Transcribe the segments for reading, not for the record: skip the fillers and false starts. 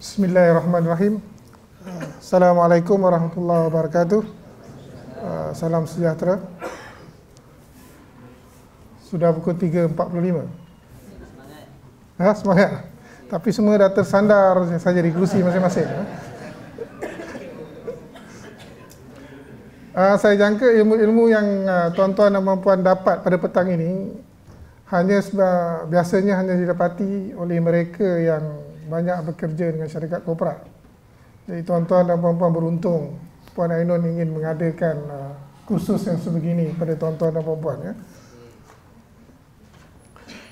Bismillahirrahmanirrahim. Assalamualaikum warahmatullahi wabarakatuh. Salam sejahtera. Sudah pukul 3.45. Semangat. Tapi semua dah tersandar saja di kursi masing-masing. Saya jangka ilmu-ilmu yang tuan-tuan dan puan-puan dapat pada petang ini biasanya hanya didapati oleh mereka yang banyak bekerja dengan syarikat korporat. Jadi tuan-tuan dan puan-puan beruntung Puan Ainun ingin mengadakan kursus yang sebegini pada tuan-tuan dan puan-puan, ya.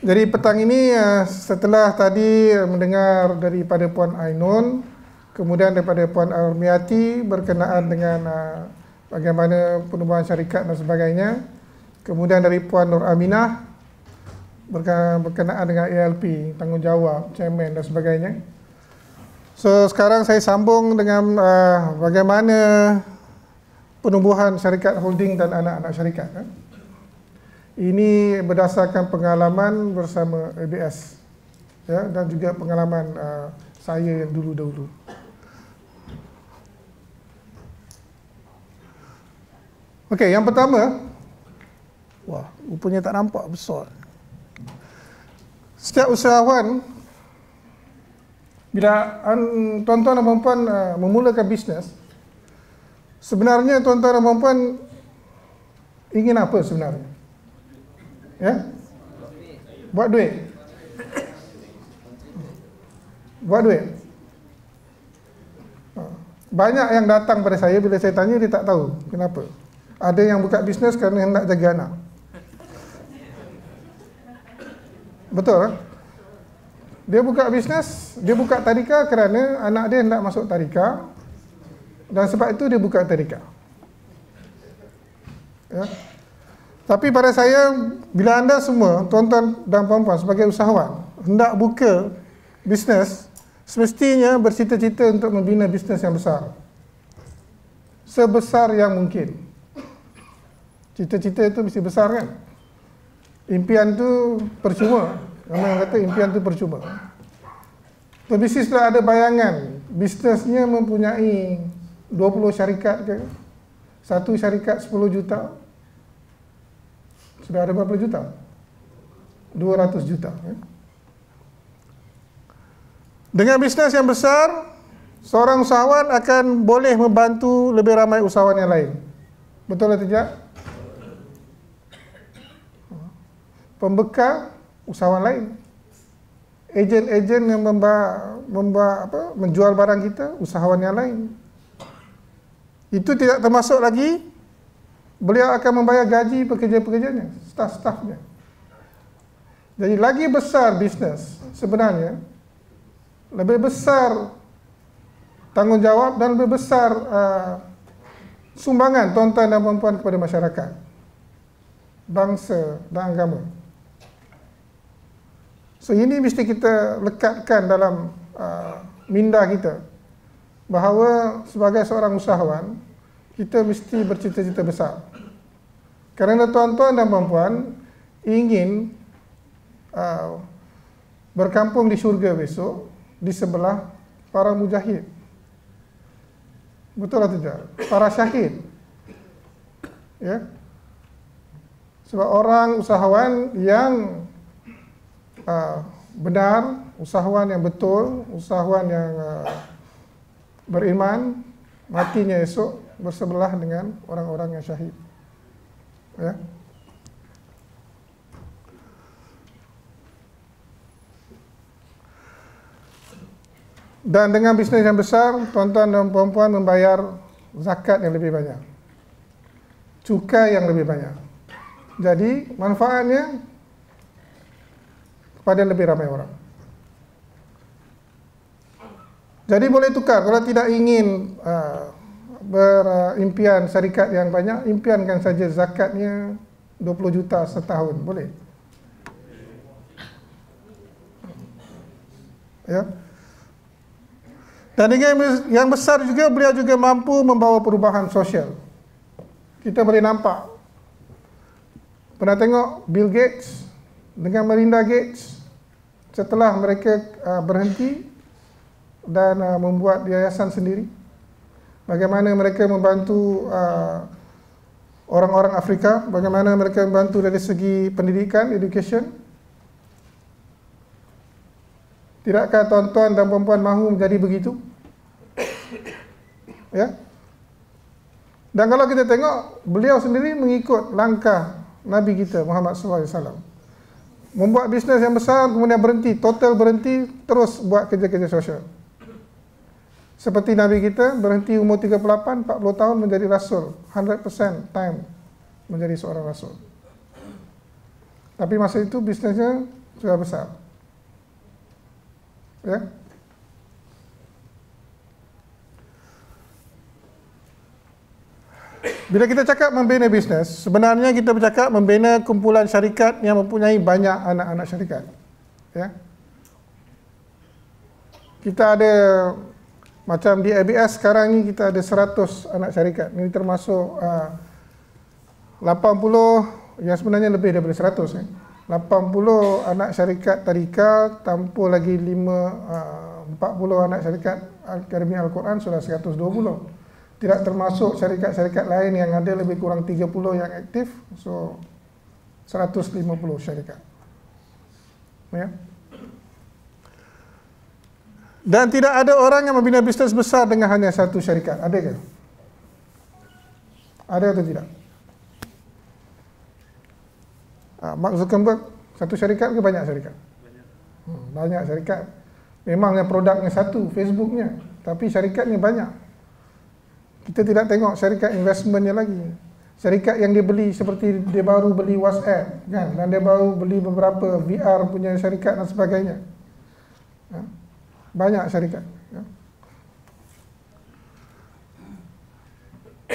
Jadi petang ini setelah tadi mendengar daripada Puan Ainun, kemudian daripada Puan Armiati berkenaan dengan bagaimana penubuhan syarikat dan sebagainya, kemudian dari Puan Nur Aminah berkenaan dengan ALP, tanggungjawab, chairman dan sebagainya. So sekarang saya sambung dengan bagaimana penubuhan syarikat holding dan anak-anak syarikat. Ini berdasarkan pengalaman bersama ABS, ya, dan juga pengalaman saya yang dulu-dahulu. Okey, yang pertama, wah, rupanya tak nampak besar. Setiap usahawan, bila tuan-tuan dan puan-puan memulakan bisnes, sebenarnya tuan-tuan dan puan-puan ingin apa sebenarnya? Ya? Buat duit. Buat duit. Banyak yang datang pada saya, bila saya tanya dia tak tahu kenapa. Ada yang buka bisnes kerana hendak jaga anak. Betul, kan? Dia buka bisnes, dia buka tadika kerana anak dia hendak masuk tadika, dan sebab itu dia buka tadika. Ya. Tapi pada saya, bila anda semua, tuan-tuan dan puan-puan sebagai usahawan, hendak buka bisnes, semestinya bercita-cita untuk membina bisnes yang besar. Sebesar yang mungkin. Cita-cita itu mesti besar, kan? Impian tu percuma. Ramai orang kata impian tu percuma. Pebisnis sudah ada bayangan, bisnesnya mempunyai 20 syarikat ke? Satu syarikat 10 juta. Sudah ada berapa juta? 200 juta. Ya? Dengan bisnes yang besar, seorang usahawan akan boleh membantu lebih ramai usahawan yang lain. Betul atau tidak? Pembekal usahawan lain, ejen-ejen yang menjual barang kita, usahawan yang lain. Itu tidak termasuk lagi beliau akan membayar gaji pekerja-pekerjanya, staf-stafnya. Jadi lagi besar bisnes sebenarnya, lebih besar tanggungjawab dan lebih besar sumbangan tuan-tuan dan puan-puan kepada masyarakat, bangsa dan agama. So ini mesti kita lekatkan dalam minda kita, bahawa sebagai seorang usahawan, kita mesti bercita-cita besar. Kerana tuan-tuan dan puan-puan ingin berkampung di syurga besok di sebelah para mujahid. Betul atau tidak? Para syahid. Ya. Sebab orang usahawan yang benar, usahawan yang betul, usahawan yang beriman, matinya esok bersebelah dengan orang-orang yang syahid. Ya. Dan dengan bisnes yang besar, tuan-tuan dan puan-puan membayar zakat yang lebih banyak, cukai yang lebih banyak. Jadi manfaatnya kepada lebih ramai orang. Jadi boleh tukar. Kalau tidak ingin berimpian syarikat yang banyak, impiankan saja zakatnya 20 juta setahun. Boleh? Ya. Dan dengan yang besar juga, beliau juga mampu membawa perubahan sosial. Kita boleh nampak. Pernah tengok Bill Gates dengan Melinda Gates, setelah mereka berhenti, dan membuat yayasan sendiri. Bagaimana mereka membantu orang-orang Afrika, bagaimana mereka membantu dari segi pendidikan, education. Tidakkah tuan-tuan dan puan-puan mahu menjadi begitu? Ya. Dan kalau kita tengok, beliau sendiri mengikut langkah Nabi kita Muhammad SAW. Membuat bisnes yang besar, kemudian berhenti, total berhenti, terus buat kerja-kerja sosial. Seperti Nabi kita, berhenti umur 38, 40 tahun menjadi Rasul. 100% time menjadi seorang Rasul. Tapi masa itu bisnesnya sudah besar. Ya. Bila kita cakap membina bisnes, sebenarnya kita bercakap membina kumpulan syarikat yang mempunyai banyak anak-anak syarikat. Ya. Kita ada, macam di ABS sekarang ni kita ada 100 anak syarikat. Ini termasuk 80, yang sebenarnya lebih daripada 100. 80 anak syarikat tadika, tanpa lagi 40 anak syarikat Akademi Al-Quran, sudah 120. Tidak termasuk syarikat-syarikat lain yang ada lebih kurang 30 yang aktif. So 150 syarikat. Ya. Dan tidak ada orang yang membina bisnes besar dengan hanya satu syarikat. Ada ke? Ada atau tidak? Mark Zuckerberg, satu syarikat ke banyak syarikat? Banyak syarikat. Memangnya produknya satu, Facebooknya. Tapi syarikatnya banyak. Kita tidak tengok syarikat investmentnya lagi. Syarikat yang dia beli, seperti dia baru beli WhatsApp, kan? Dan dia baru beli beberapa VR punya syarikat dan sebagainya. Ya. Banyak syarikat. Ya.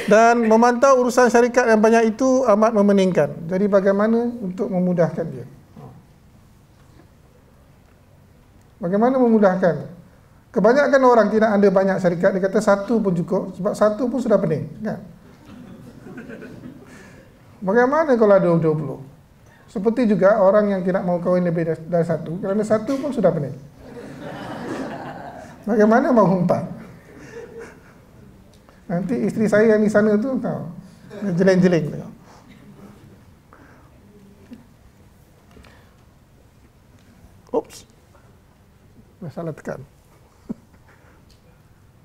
Dan memantau urusan syarikat yang banyak itu amat memeningkan. Jadi bagaimana untuk memudahkan dia? Bagaimana memudahkan? Kebanyakan orang tidak ada banyak syarikat, dia kata satu pun cukup, sebab satu pun sudah pening, kan? Bagaimana kalau ada 20? Seperti juga orang yang tidak mau kahwin lebih dari satu, kerana satu pun sudah pening. Bagaimana mau 4? Nanti isteri saya yang di sana tu tahu, jeling-jeling. Oops, salah tekan.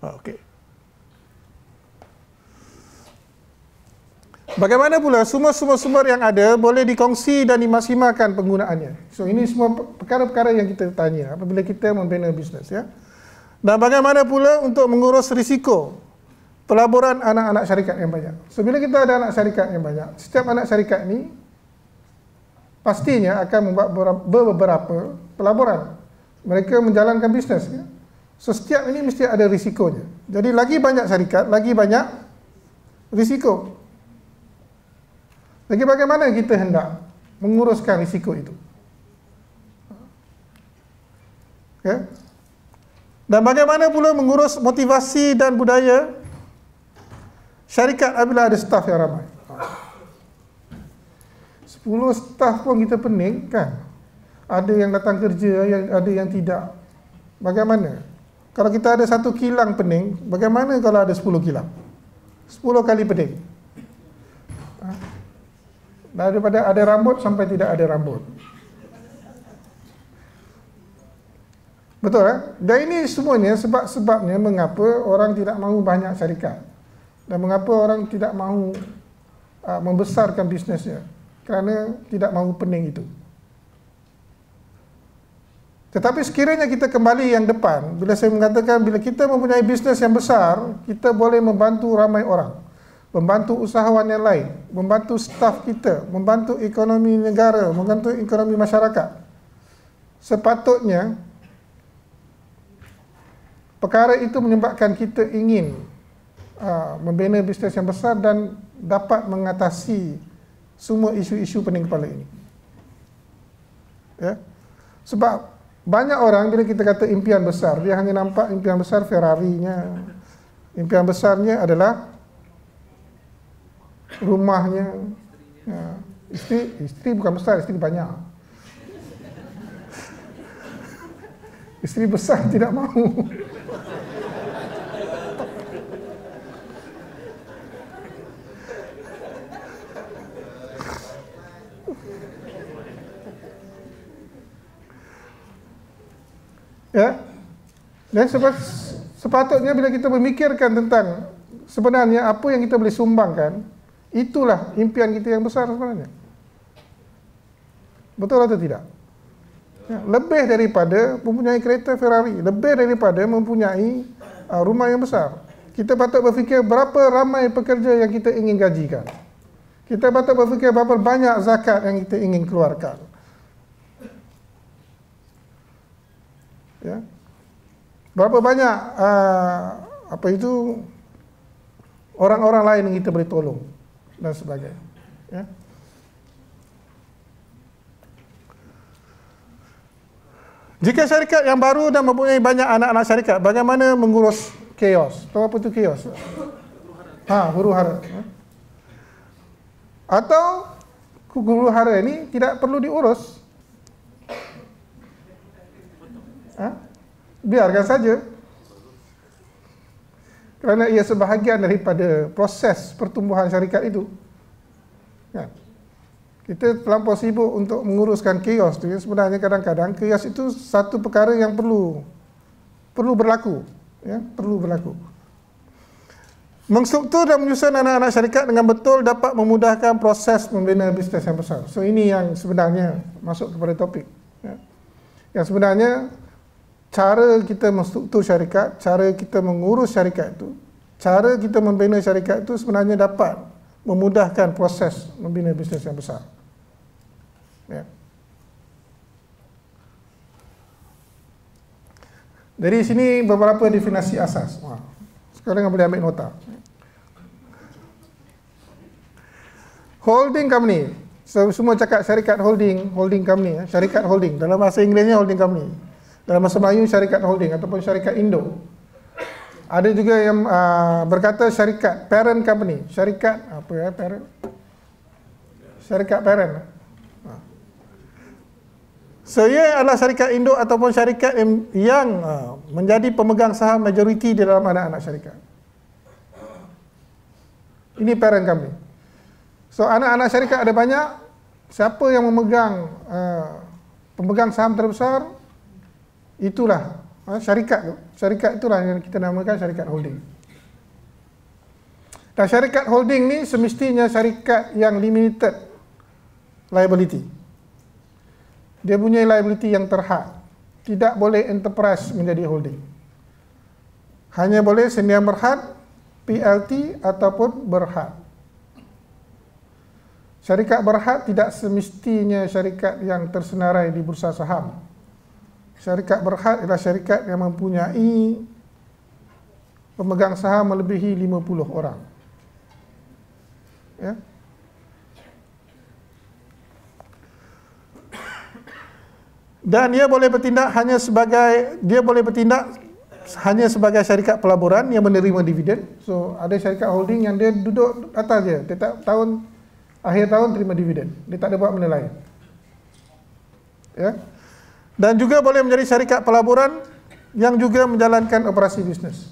Okey. Bagaimana pula semua sumber-sumber yang ada boleh dikongsi dan dimaksimalkan penggunaannya. So ini semua perkara-perkara yang kita tanya apabila kita membina bisnes, ya. Dan bagaimana pula untuk mengurus risiko pelaburan anak-anak syarikat yang banyak. So bila kita ada anak syarikat yang banyak, setiap anak syarikat ni pastinya akan membuat beberapa pelaburan. Mereka menjalankan bisnes, ya. So setiap ini mesti ada risikonya. Jadi lagi banyak syarikat, lagi banyak risiko. Lagi bagaimana kita hendak menguruskan risiko itu? Ya. Dan bagaimana pula mengurus motivasi dan budaya syarikat apabila ada staf yang ramai? 10 staf pun kita pening, kan? Ada yang datang kerja, ada yang tidak. Bagaimana? Kalau kita ada satu kilang pening, bagaimana kalau ada 10 kilang? 10 kali pening. Daripada ada rambut sampai tidak ada rambut. Betul, kan? Dan ini semuanya sebab-sebabnya mengapa orang tidak mahu banyak syarikat. Dan mengapa orang tidak mahu membesarkan bisnesnya. Kerana tidak mahu pening itu. Tetapi sekiranya kita kembali yang depan, bila saya mengatakan bila kita mempunyai bisnes yang besar, kita boleh membantu ramai orang, membantu usahawan yang lain, membantu staf kita, membantu ekonomi negara, membantu ekonomi masyarakat. Sepatutnya perkara itu menyebabkan kita ingin membina bisnes yang besar dan dapat mengatasi semua isu-isu pening kepala ini. Ya. Sebab banyak orang bila kita kata impian besar, dia hanya nampak impian besar Ferrari-nya. Impian besarnya adalah rumahnya. Ya. Isteri bukan besar, isteri banyak. Isteri besar tidak mahu. Ya. Dan sepatutnya bila kita memikirkan tentang sebenarnya apa yang kita boleh sumbangkan, itulah impian kita yang besar sebenarnya. Betul atau tidak? Ya, lebih daripada mempunyai kereta Ferrari, lebih daripada mempunyai rumah yang besar. Kita patut berfikir berapa ramai pekerja yang kita ingin gajikan. Kita patut berfikir berapa banyak zakat yang kita ingin keluarkan. Ya. Berapa banyak orang-orang lain yang kita boleh tolong dan sebagainya. Ya. Jika syarikat yang baru dan mempunyai banyak anak-anak syarikat, bagaimana mengurus chaos? Tahu apa itu chaos? Huru-hara. Atau huru-hara ini tidak perlu diurus. Biarkan saja. Kerana ia sebahagian daripada proses pertumbuhan syarikat itu. Kan? Kita terlampau sibuk untuk menguruskan chaos tu. Sebenarnya kadang-kadang chaos itu satu perkara yang perlu berlaku. Ya, perlu berlaku. Mengstruktur dan menyusun anak-anak syarikat dengan betul dapat memudahkan proses membina bisnes yang besar. So ini yang sebenarnya masuk kepada topik. Ya. Yang sebenarnya cara kita menstruktur syarikat, cara kita mengurus syarikat itu, cara kita membina syarikat itu sebenarnya dapat memudahkan proses membina bisnes yang besar. Ya. Dari sini beberapa definisi asas. Sekarang boleh ambil nota. Holding company. Semua cakap syarikat holding company. Syarikat holding. Dalam bahasa Inggerisnya holding company. Dalam bahasa Melayu syarikat holding ataupun syarikat Indo. Ada juga yang berkata syarikat parent company. Syarikat apa ya parent? Syarikat parent. Ia adalah syarikat induk ataupun syarikat yang menjadi pemegang saham majoriti di dalam anak-anak syarikat. Ini parent company. So anak-anak syarikat ada banyak. Siapa yang memegang pemegang saham terbesar, itulah syarikat. Syarikat itulah yang kita namakan syarikat holding. Dan syarikat holding ni semestinya syarikat yang limited liability. Dia punya liability yang terhad. Tidak boleh enterprise menjadi holding. Hanya boleh sendi berhad, PLT ataupun berhad. Syarikat berhad tidak semestinya syarikat yang tersenarai di bursa saham. Syarikat berhad adalah syarikat yang mempunyai pemegang saham melebihi 50 orang. Ya. Dan dia boleh bertindak hanya sebagai syarikat pelaburan yang menerima dividen. So ada syarikat holding yang dia duduk atas je, setiap tahun akhir tahun terima dividen. Dia tak ada buat benda lain. Ya. Dan juga boleh menjadi syarikat pelaburan yang juga menjalankan operasi bisnes.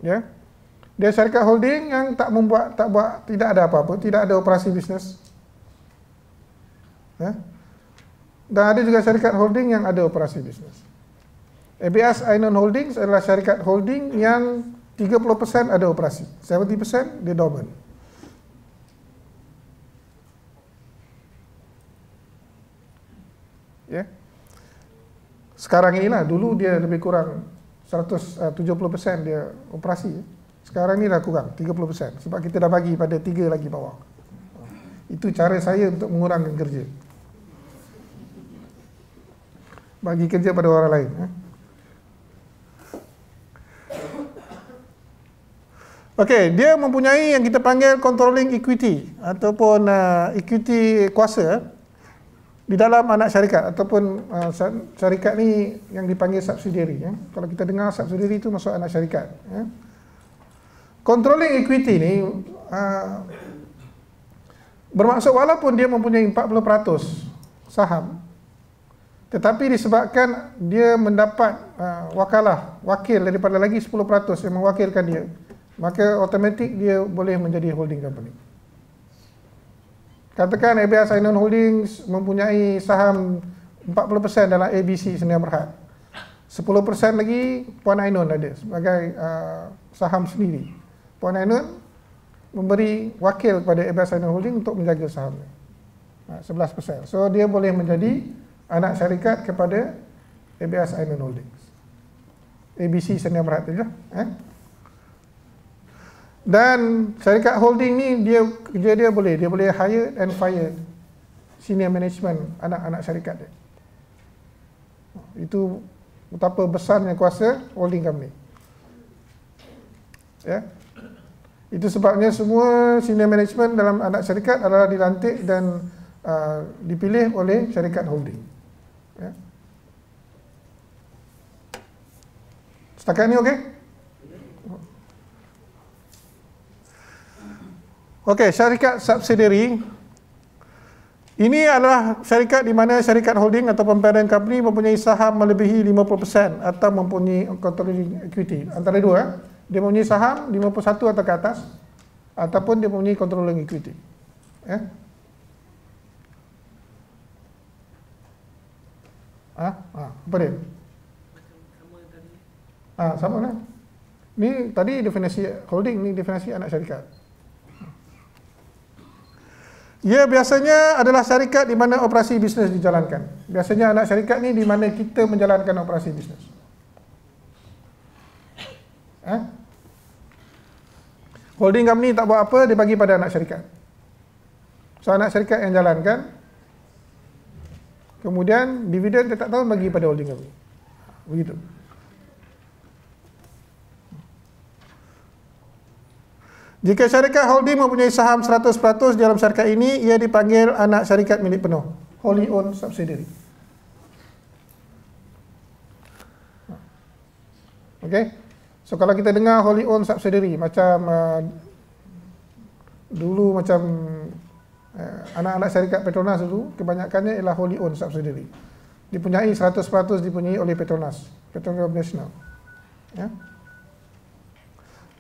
Ya. Dia syarikat holding yang tidak ada apa-apa, tidak ada operasi bisnes. Ya. Dan ada juga syarikat holding yang ada operasi bisnes. ABS Ainon Holdings adalah syarikat holding yang 30% ada operasi, 70% dia dormant. Ya. Sekarang inilah, dulu dia lebih kurang 170% dia operasi. Sekarang ni dah kurang 30% sebab kita dah bagi pada 3 lagi bawah. Itu cara saya untuk mengurangkan kerja. Bagi kerja pada orang lain. Okey, dia mempunyai yang kita panggil controlling equity ataupun equity kuasa di dalam anak syarikat ataupun syarikat ni yang dipanggil subsidiary. Ya. Kalau kita dengar subsidiary itu masuk anak syarikat. Ya. Controlling equity ni bermaksud walaupun dia mempunyai 40% saham, tetapi disebabkan dia mendapat wakil daripada lagi 10% yang mewakilkan dia, maka automatik dia boleh menjadi holding company. Katakan ABS Ainon Holdings mempunyai saham 40% dalam ABC Senia Berhad. 10% lagi Puan Ainon ada sebagai saham sendiri. Puan Ainon memberi wakil kepada ABS Ainon Holdings untuk menjaga sahamnya. 11%. So dia boleh menjadi anak syarikat kepada ABS Ainon Holdings. ABC Senia Berhad saja. Dan syarikat holding ni dia boleh hire and fire senior management anak-anak syarikat dia. Itu betapa besarnya kuasa holding company. Ya. Itu sebabnya semua senior management dalam anak syarikat adalah dilantik dan dipilih oleh syarikat holding. Ya. Setakat ni okey? Okey, syarikat subsidiary. Ini adalah syarikat di mana syarikat holding atau parent company mempunyai saham melebihi 50% atau mempunyai controlling equity. Antara dua, dia mempunyai saham 51 atau ke atas ataupun dia mempunyai controlling equity. Apa dia? Sama lah. Ni tadi definisi holding, ni definisi anak syarikat. Ia biasanya adalah syarikat di mana operasi bisnes dijalankan. Biasanya anak syarikat ni di mana kita menjalankan operasi bisnes. Holding company tak buat apa, dia bagi pada anak syarikat. So anak syarikat yang jalankan, kemudian dividen tiap tahun bagi pada holding company. Begitu. Jika syarikat holding mempunyai saham 100% dalam syarikat ini, ia dipanggil anak syarikat milik penuh, wholly owned subsidiary. Okey. So kalau kita dengar wholly owned subsidiary, macam dulu macam anak-anak syarikat Petronas dulu, kebanyakannya ialah wholly owned subsidiary. Dipunyai 100% dipunyai oleh Petronas, Petroleum National. Ya.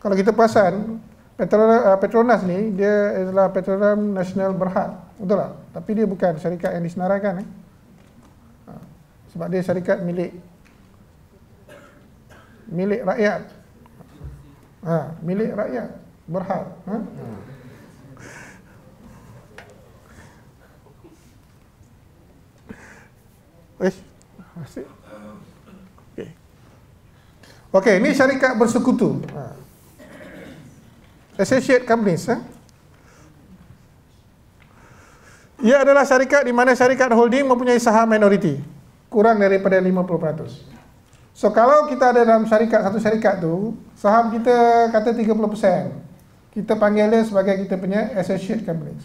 Kalau kita perasan, Petronas ni dia adalah Petroleum National Berhad, betul tak? Tapi dia bukan syarikat yang disenaraikan. Sebab dia syarikat milik rakyat. Milik rakyat Berhad. Asyik. Okey, ni syarikat bersekutu. Associate companies. Ia adalah syarikat di mana syarikat holding mempunyai saham minoriti kurang daripada 50%. So kalau kita ada dalam satu syarikat tu, saham kita kata 30%. Kita panggil dia sebagai kita punya associate companies.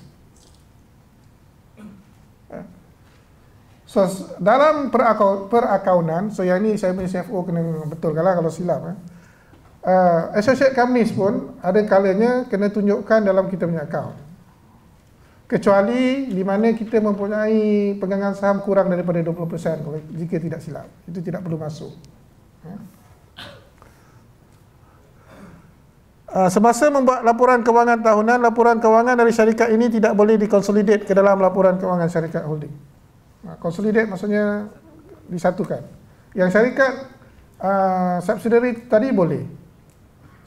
So dalam perakaunan, so yang ni saya punya CFO kena betulkan lah kalau silap. Associate companies pun ada kalanya kena tunjukkan dalam kita punya account. Kecuali di mana kita mempunyai pegangan saham kurang daripada 20% jika tidak silap. Itu tidak perlu masuk. Semasa membuat laporan kewangan tahunan, laporan kewangan dari syarikat ini tidak boleh dikonsolidate ke dalam laporan kewangan syarikat holding. Consolidate maksudnya disatukan. Yang syarikat subsidiary tadi boleh.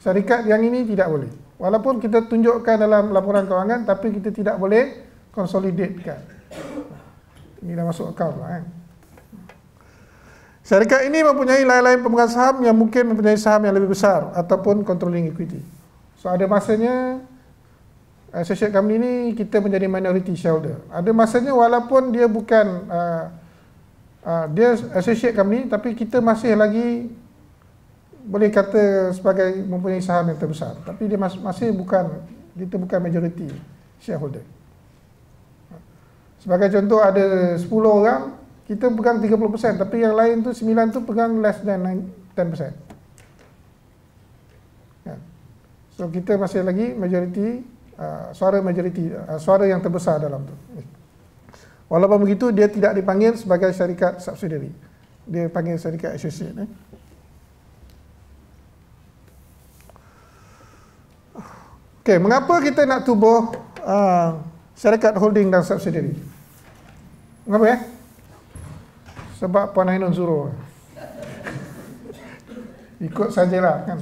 Syarikat yang ini tidak boleh. Walaupun kita tunjukkan dalam laporan kewangan, tapi kita tidak boleh consolidatekan. Ini dah masuk akaun lah. Syarikat ini mempunyai lain-lain pemegang saham yang mungkin mempunyai saham yang lebih besar ataupun controlling equity. So ada masanya associate company ini kita menjadi minority shareholder. Ada masanya walaupun dia bukan dia associate company, tapi kita masih lagi boleh kata sebagai mempunyai saham yang terbesar, tapi dia masih kita bukan majority shareholder. Sebagai contoh, ada 10 orang, kita pegang 30%, tapi yang lain tu 9 tu pegang less than 10%. So kita masih lagi majority, suara yang terbesar dalam tu. Walaupun begitu, dia tidak dipanggil sebagai syarikat subsidiary, dia panggil syarikat associate. Okey, mengapa kita nak tubuh syarikat holding dan subsidiary. Kenapa ya? Sebab Puan Ainun suruh. Ikut sajalah kan.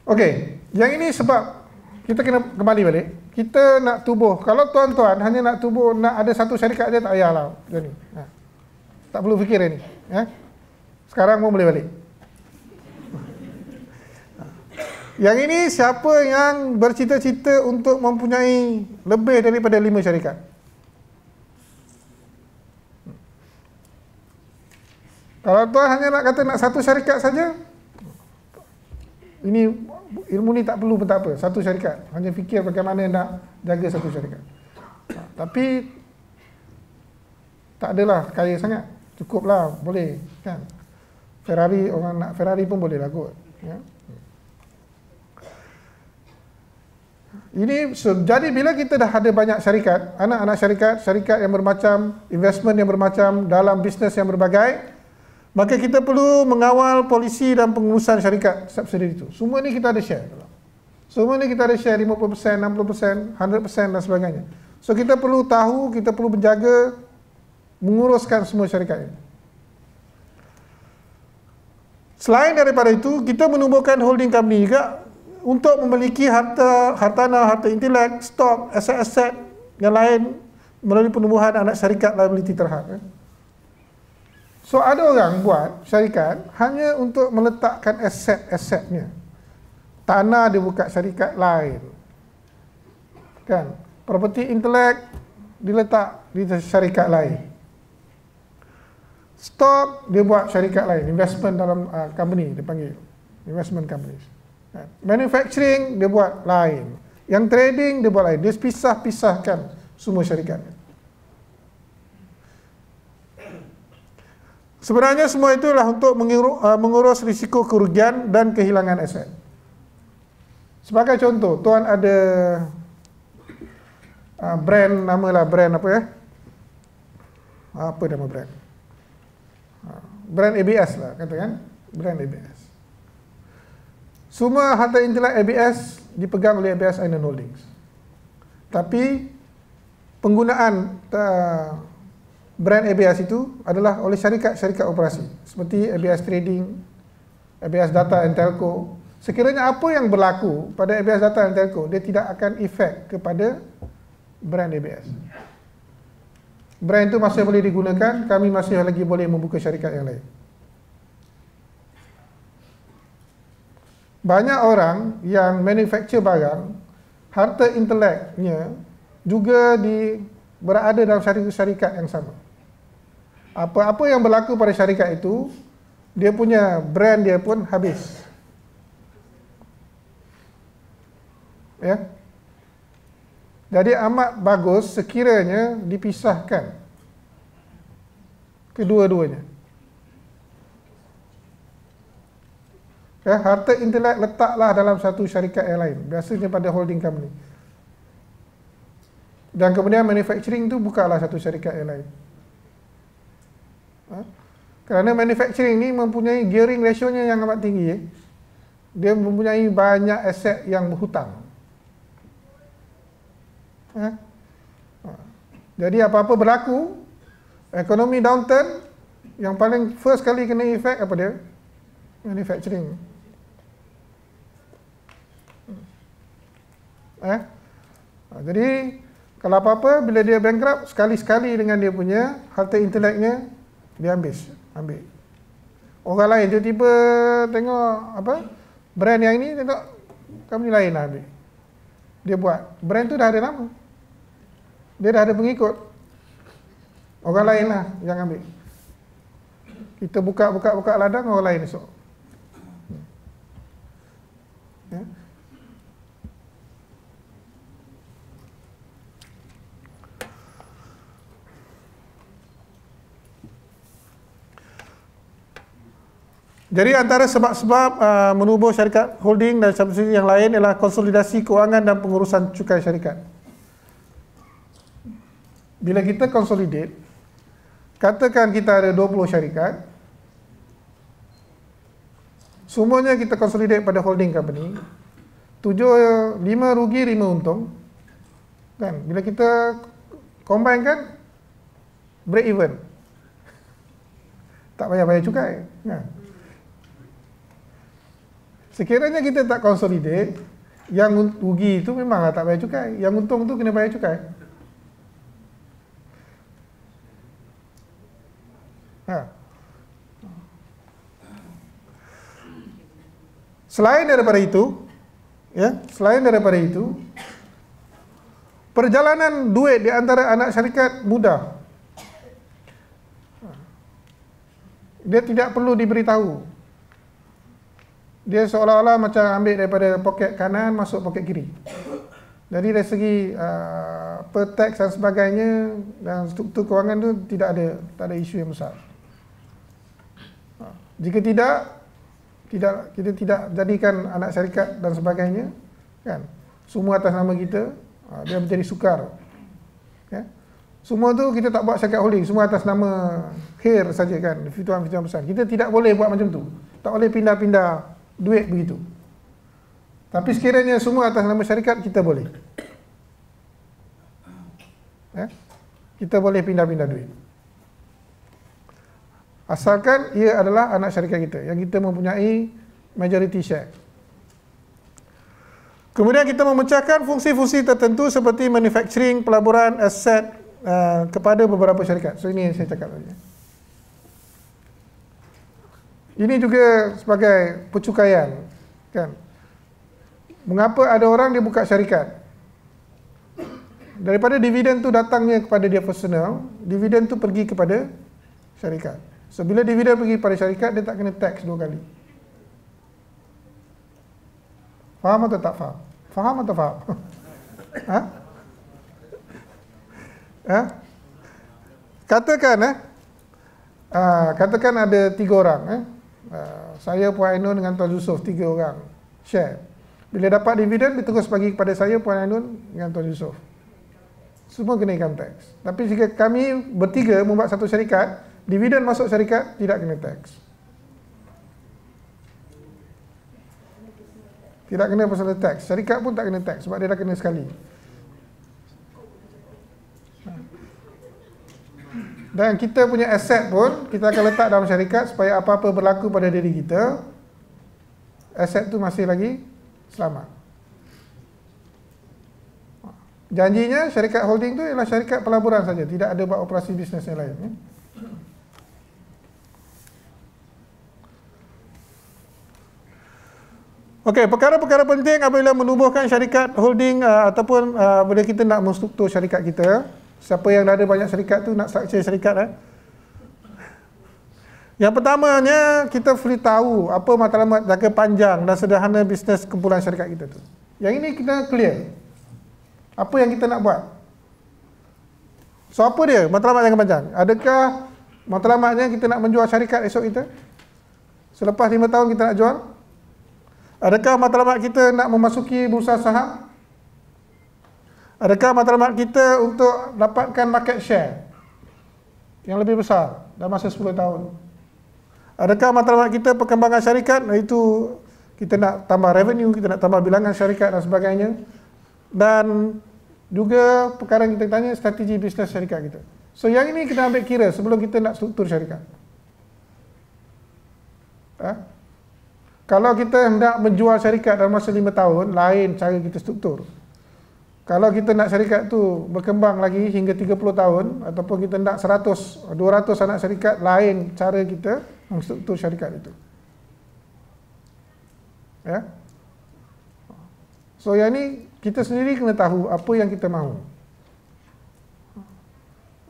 Okey, yang ini sebab kita kena kembali balik. Kita nak tubuh. Kalau tuan-tuan hanya nak tubuh, nak ada satu syarikat dia tak payahlah macam ni. Tak perlu fikir ini. Sekarang pun boleh balik. Yang ini siapa yang bercita-cita untuk mempunyai lebih daripada 5 syarikat? Kalau tuan hanya nak kata nak satu syarikat saja, ini ilmu ni tak perlu pun tak apa, satu syarikat. Hanya fikir bagaimana nak jaga satu syarikat. Tapi tak adalah kaya sangat, cukuplah, boleh kan. Ferrari, orang nak Ferrari pun boleh lah kot. Ya. Ini jadi bila kita dah ada banyak syarikat, anak-anak syarikat, syarikat yang bermacam, investment yang bermacam dalam bisnes yang berbagai, maka kita perlu mengawal polisi dan pengurusan syarikat subsidiary itu. Semua ni kita ada share. Semua ni kita ada share 50%, 60%, 100% dan sebagainya. So kita perlu tahu, kita perlu menjaga, menguruskan semua syarikat ini. Selain daripada itu, kita menubuhkan holding company juga untuk memiliki hartanah, harta intelek, stok, aset-aset yang lain melalui penubuhan anak syarikat liability terhad. So ada orang buat syarikat hanya untuk meletakkan aset-asetnya. Tanah dia buka syarikat lain. Kan? Property intelek diletak di syarikat lain. Stok dia buat syarikat lain, investment dalam company dia panggil, investment companies. Manufacturing dia buat lain, yang trading dia buat lain. Dia pisah-pisahkan semua syarikat. Sebenarnya semua itulah untuk mengurus risiko kerugian dan kehilangan aset. Sebagai contoh, tuan ada brand, namalah brand apa ya? Apa nama brand? Brand ABS lah katakan, brand ABS. Semua harta intelek ABS dipegang oleh ABS Ainun Holdings. Tapi penggunaan brand ABS itu adalah oleh syarikat-syarikat operasi seperti ABS Trading, ABS Data and Telco. Sekiranya apa yang berlaku pada ABS Data and Telco, dia tidak akan efek kepada brand ABS. Brand itu masih boleh digunakan, kami masih lagi boleh membuka syarikat yang lain. Banyak orang yang manufacture barang, harta inteleknya juga berada dalam syarikat yang sama. Apa-apa yang berlaku pada syarikat itu, dia punya brand dia pun habis. Ya. Jadi amat bagus sekiranya dipisahkan kedua-duanya. Ya, harta intelek letaklah dalam satu syarikat yang lain, biasanya pada holding company. Dan kemudian manufacturing itu bukalah satu syarikat yang lain. Kerana manufacturing ini mempunyai gearing ratio-nya yang amat tinggi. Dia mempunyai banyak aset yang berhutang. Jadi apa-apa berlaku, ekonomi downturn, yang paling first kali kena efek apa dia? Manufacturing. Jadi kalau apa-apa, bila dia bankrupt, sekali-sekali dengan dia punya harta inteleknya, dia ambil. Orang lain tiba-tiba tengok apa brand yang ini, tengok company lain lah ambil. Dia buat, brand tu dah ada nama, dia dah ada pengikut, orang lain lah yang ambil. Kita buka ladang, orang lain esok. Ya. Jadi antara sebab-sebab menubuh syarikat holding dan subsidiary yang lain ialah konsolidasi kewangan dan pengurusan cukai syarikat. Bila kita consolidate, katakan kita ada 20 syarikat, semuanya kita consolidate pada holding company. 5 rugi, 5 untung. Kan? Bila kita combine kan, break even. Tak payah bayar cukai. Kan? Sekiranya kita tak consolidate, yang rugi itu memanglah tak bayar cukai. Yang untung tu kena bayar cukai. Ha. Selain daripada itu, perjalanan duit di antara anak syarikat mudah. Dia tidak perlu diberitahu. Dia seolah-olah macam ambil daripada poket kanan masuk poket kiri. Jadi dari segi per tax dan sebagainya dan struktur kewangan tu tak ada isu yang besar. Jika kita tidak jadikan anak syarikat dan sebagainya, kan, semua atas nama kita, dia menjadi sukar. Ya? Semua tu kita tak buat syarikat holding, semua atas nama Khair saja, kan, fituan-fituan besar. Kita tidak boleh buat macam tu. Tak boleh pindah-pindah duit begitu. Tapi sekiranya semua atas nama syarikat, kita boleh. Ya? Kita boleh pindah-pindah duit. Asalkan ia adalah anak syarikat kita, yang kita mempunyai majority share. Kemudian kita memecahkan fungsi-fungsi tertentu seperti manufacturing, pelaburan, aset kepada beberapa syarikat. So ini yang saya cakap tadi. Ini juga sebagai percukaian, kan? Mengapa ada orang dia buka syarikat? Daripada dividen tu datangnya kepada dia personal, dividen tu pergi kepada syarikat. So bila dividen pergi kepada syarikat, dia tak kena tax 2 kali. Faham atau tak faham? Faham atau faham? Ha? Ha? Katakan ada 3 orang, saya, Puan Ainun dengan Tuan Yusof, 3 orang share. Bila dapat dividen, dia terus bagi kepada saya, Puan Ainun dengan Tuan Yusof. Semua kena income tax. Tapi jika kami bertiga membuat satu syarikat, dividen masuk syarikat tidak kena tax. Tidak kena pasal tax. Syarikat pun tak kena tax sebab dia dah kena sekali. Dan kita punya aset pun kita akan letak dalam syarikat supaya apa-apa berlaku pada diri kita, aset tu masih lagi selamat. Janjinya syarikat holding tu ialah syarikat pelaburan saja, tidak ada buat operasi bisnes yang lain. Okey, perkara-perkara penting apabila menubuhkan syarikat holding ataupun bila kita nak menstruktur syarikat kita. Siapa yang dah ada banyak syarikat tu nak structure syarikat. Yang pertamanya, kita perlu tahu apa matlamat jangka panjang dan sederhana bisnes kumpulan syarikat kita tu. Yang ini kita clear. Apa yang kita nak buat? So apa dia matlamat jangka panjang? Adakah matlamatnya kita nak menjual syarikat esok kita? Selepas 5 tahun kita nak jual? Adakah matlamat kita nak memasuki bursa saham? Adakah matlamat kita untuk dapatkan market share yang lebih besar dalam masa 10 tahun? Adakah matlamat kita perkembangan syarikat, iaitu kita nak tambah revenue, kita nak tambah bilangan syarikat dan sebagainya? Dan juga perkara yang kita tanya, strategi bisnes syarikat kita. So yang ini kita ambil kira sebelum kita nak struktur syarikat. Kalau kita hendak menjual syarikat dalam masa 5 tahun, lain cara kita struktur. Kalau kita nak syarikat tu berkembang lagi hingga 30 tahun, ataupun kita nak 100, 200 anak syarikat, lain cara kita menstruktur syarikat itu. Ya. So yang ni kita sendiri kena tahu apa yang kita mahu.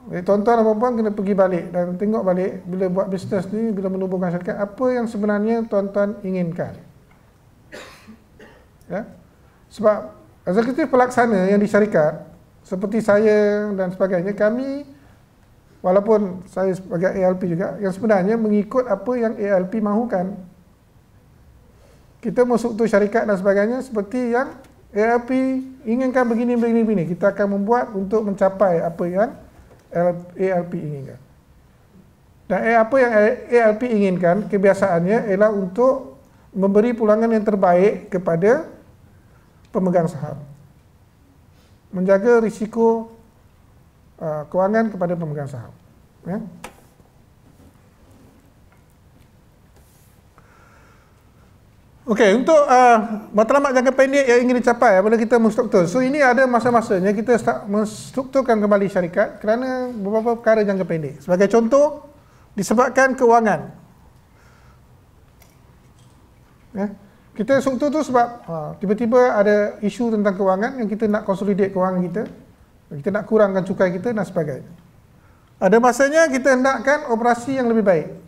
Tuan-tuan dan puan-puan kena pergi balik dan tengok balik bila buat bisnes ni, bila menubuhkan syarikat, apa yang sebenarnya tuan-tuan inginkan. Ya. Sebab eksekutif pelaksana yang di syarikat, seperti saya dan sebagainya, kami, walaupun saya sebagai ALP juga, yang sebenarnya mengikut apa yang ALP mahukan. Kita menstruktur syarikat dan sebagainya seperti yang ALP inginkan, begini. Kita akan membuat untuk mencapai apa yang ALP inginkan. Dan apa yang ALP inginkan, kebiasaannya ialah untuk memberi pulangan yang terbaik kepada pemegang saham, menjaga risiko kewangan kepada pemegang saham. Ya. Okey, untuk matlamat jangka pendek yang ingin dicapai apabila kita menstruktur. So ini ada masa-masanya kita start menstrukturkan kembali syarikat kerana beberapa perkara jangka pendek. Sebagai contoh, disebabkan kewangan. Ya. Kita struktur tu sebab tiba-tiba ada isu tentang kewangan yang kita nak consolidate kewangan kita nak kurangkan cukai kita dan sebagainya. Ada masanya kita hendakkan operasi yang lebih baik.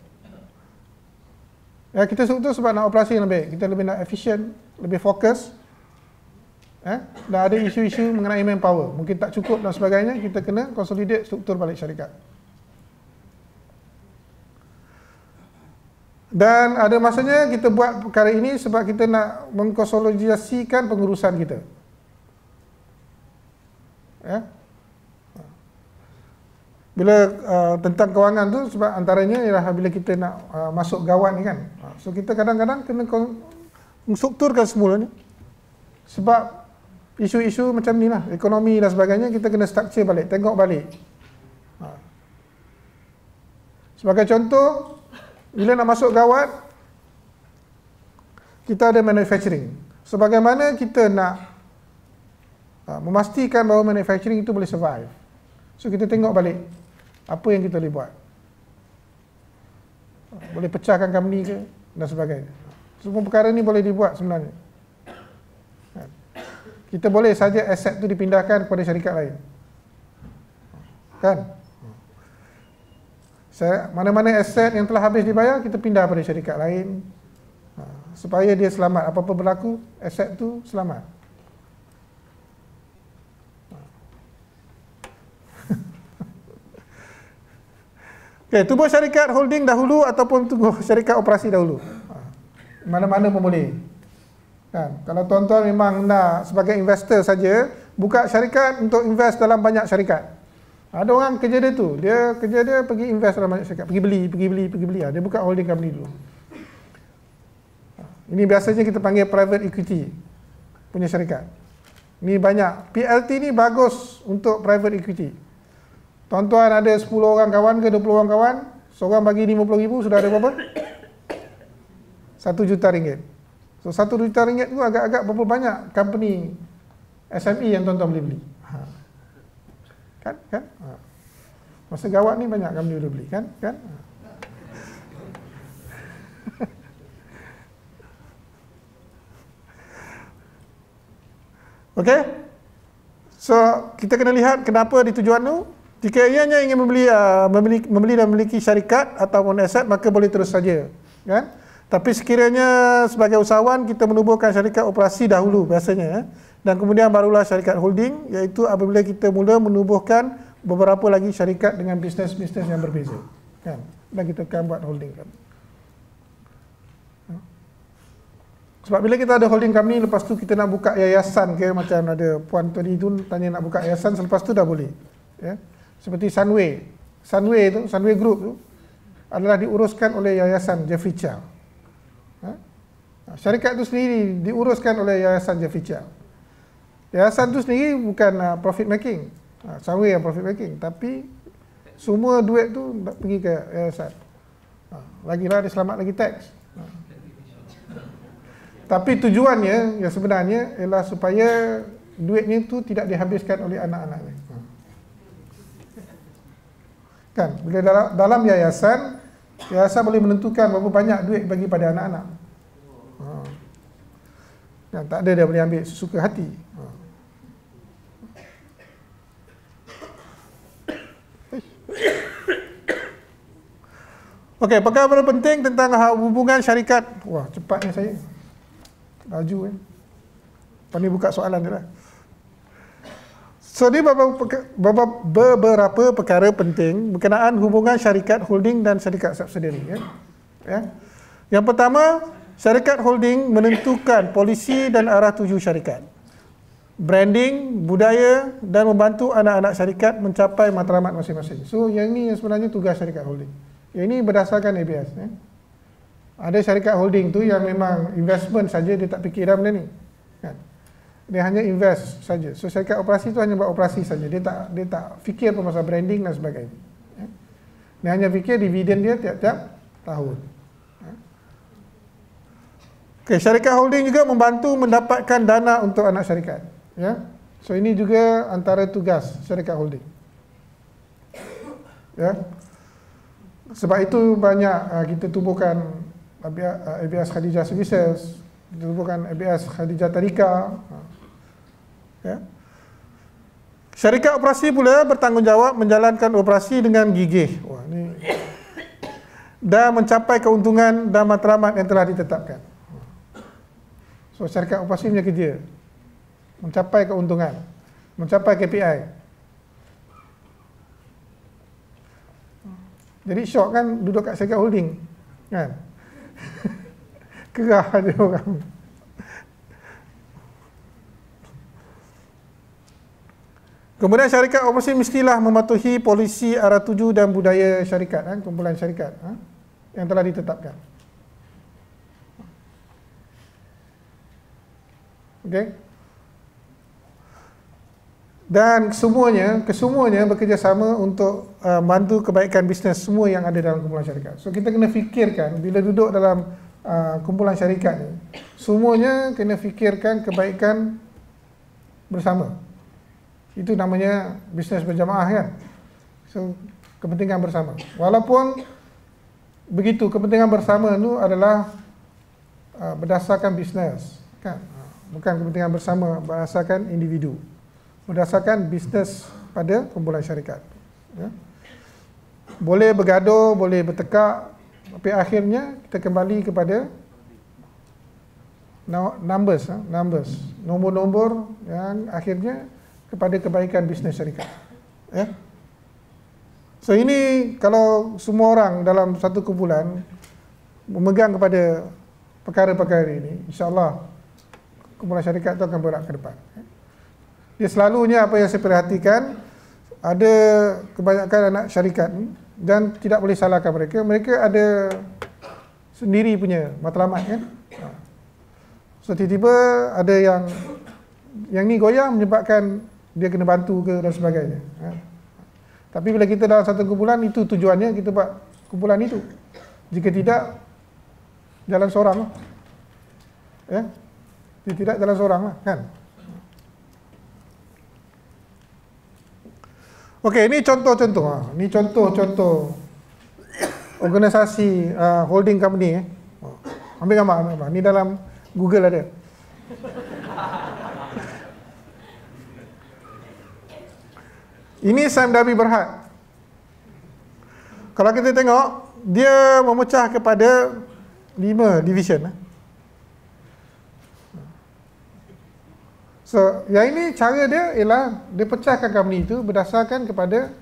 Ya, kita struktur sebab nak operasi yang lebih baik, kita lebih nak efisien, lebih fokus. Dan ada isu-isu mengenai manpower, mungkin tak cukup dan sebagainya, kita kena consolidate struktur balik syarikat. Dan ada masanya kita buat perkara ini sebab kita nak mengkonsolidasikan pengurusan kita. Ya. Bila tentang kewangan tu sebab antaranya ialah bila kita nak masuk gawat ni kan. So kita kadang-kadang kena strukturkan semula ni. Sebab isu-isu macam ni lah, ekonomi dan sebagainya, kita kena structure balik, tengok balik. Sebagai contoh, bila nak masuk gawat, kita ada manufacturing. Sebagaimana kita nak memastikan bahawa manufacturing itu boleh survive. So kita tengok balik apa yang kita boleh buat. Boleh pecahkan company ke dan sebagainya. Semua perkara ni boleh dibuat sebenarnya. Kita boleh saja aset tu dipindahkan kepada syarikat lain. Kan? Mana-mana aset yang telah habis dibayar, kita pindah pada syarikat lain. Supaya dia selamat. Apa-apa berlaku, aset tu selamat. Okay, tubuh syarikat holding dahulu ataupun tubuh syarikat operasi dahulu. Mana-mana pun boleh. Kan? Kalau tuan-tuan memang nak sebagai investor saja, buka syarikat untuk invest dalam banyak syarikat. Ada orang kerja dia tu, dia pergi invest dalam banyak syarikat, pergi beli. Dia buka holding company dulu. Ini biasanya kita panggil private equity punya syarikat. Ini banyak. PLT ni bagus untuk private equity. Tuan-tuan ada 10 orang kawan ke 20 orang kawan, seorang bagi 50,000, sudah ada berapa? 1 juta ringgit. So 1 juta ringgit tu agak-agak berapa banyak company SME yang tuan-tuan boleh beli. Kan? Masa gawat ni banyak company boleh beli, kan? Okey? So kita kena lihat kenapa di tujuan tu. Jika ianya ingin membeli dan memiliki syarikat ataupun aset, maka boleh terus saja, kan? Tapi sekiranya sebagai usahawan kita menubuhkan syarikat operasi dahulu biasanya, dan kemudian barulah syarikat holding, iaitu apabila kita mula menubuhkan beberapa lagi syarikat dengan bisnes-bisnes yang berbeza, kan? Dan kita akan buat holding kan. Sebab bila kita ada holding company, lepas tu kita nak buka yayasan ke, macam ada puan tadi tu tanya nak buka yayasan, selepas tu dah boleh, ya. Seperti Sunway Group tu adalah diuruskan oleh Yayasan Jeffrey Chia. Syarikat tu sendiri diuruskan oleh Yayasan Jeffrey Chia. Yayasan tu sendiri bukan profit making. Sunway yang profit making, tapi semua duit tu pergi ke yayasan. Lagilah dia selamat lagi tax. Tapi tujuannya yang sebenarnya ialah supaya duitnya tu tidak dihabiskan oleh anak-anaknya. Kan, bila dalam yayasan boleh menentukan berapa banyak duit bagi pada anak-anak. Kan, tak ada dia boleh ambil sesuka hati. Okey, perkara penting tentang hubungan syarikat. Wah, cepatnya saya. Laju Lepas ni buka soalan je lah. So, ini beberapa perkara penting berkenaan hubungan syarikat holding dan syarikat subsidiary. Ya. Yang pertama, syarikat holding menentukan polisi dan arah tuju syarikat, branding, budaya dan membantu anak-anak syarikat mencapai matlamat masing-masing. So, yang ini yang sebenarnya tugas syarikat holding. Yang ini berdasarkan ABS. Ada syarikat holding tu yang memang investment saja, dia tak fikir dah benda ni. Kan? Dia hanya invest saja. So syarikat operasi tu hanya buat operasi saja. Dia tak fikir pasal branding dan sebagainya. Ya? Dia hanya fikir dividen dia tiap-tiap tahun. Ya? Okay, syarikat holding juga membantu mendapatkan dana untuk anak syarikat. Ya? So ini juga antara tugas syarikat holding. Ya? Sebab itu banyak kita tubuhkan ABS Khadijah Services, kita tubuhkan ABS Khadijah Tadika. Ya. Syarikat operasi pula bertanggungjawab menjalankan operasi dengan gigih. Wah, ni. Dan mencapai keuntungan dan matlamat yang telah ditetapkan. So syarikat operasi punya kerja mencapai keuntungan, mencapai KPI. Jadi syok kan duduk kat syarikat holding, kan? Kerah dia orang. Kemudian syarikat operasi mestilah mematuhi polisi arah tuju dan budaya syarikat, kumpulan syarikat yang telah ditetapkan. Okey. Dan kesemuanya bekerjasama untuk bantu kebaikan bisnes semua yang ada dalam kumpulan syarikat. So kita kena fikirkan bila duduk dalam kumpulan syarikat ni, semuanya kena fikirkan kebaikan bersama. Itu namanya bisnes berjamaah, kan? So kepentingan bersama. Walaupun begitu, kepentingan bersama itu adalah berdasarkan bisnes, kan? Bukan kepentingan bersama berdasarkan individu. Berdasarkan bisnes pada kumpulan syarikat. Ya. Boleh bergaduh, boleh bertekak, tapi akhirnya kita kembali kepada numbers, nombor-nombor yang akhirnya kepada kebaikan bisnes syarikat. Ya. So ini kalau semua orang dalam satu kumpulan memegang kepada perkara-perkara ini, insya-Allah kumpulan syarikat itu akan bergerak ke depan. Dia selalunya apa yang saya perhatikan, ada kebanyakan anak syarikat dan tidak boleh salahkan mereka. Mereka ada sendiri punya matlamat, kan? So tiba-tiba ada yang ni goyah menyebabkan dia kena bantu ke dan sebagainya. Tapi bila kita dalam satu kumpulan, itu tujuannya kita buat kumpulan itu. Jika tidak, jalan seorang lah. Ya? Jika tidak, jalan seorang lah, kan? Okey, ini contoh-contoh. Ini contoh-contoh organisasi holding company. Ambil gambar. Ini dalam Google ada. Ini Sime Darby Berhad. Kalau kita tengok, dia memecah kepada 5 division. So, yang ini cara dia ialah dia pecahkan company itu berdasarkan kepada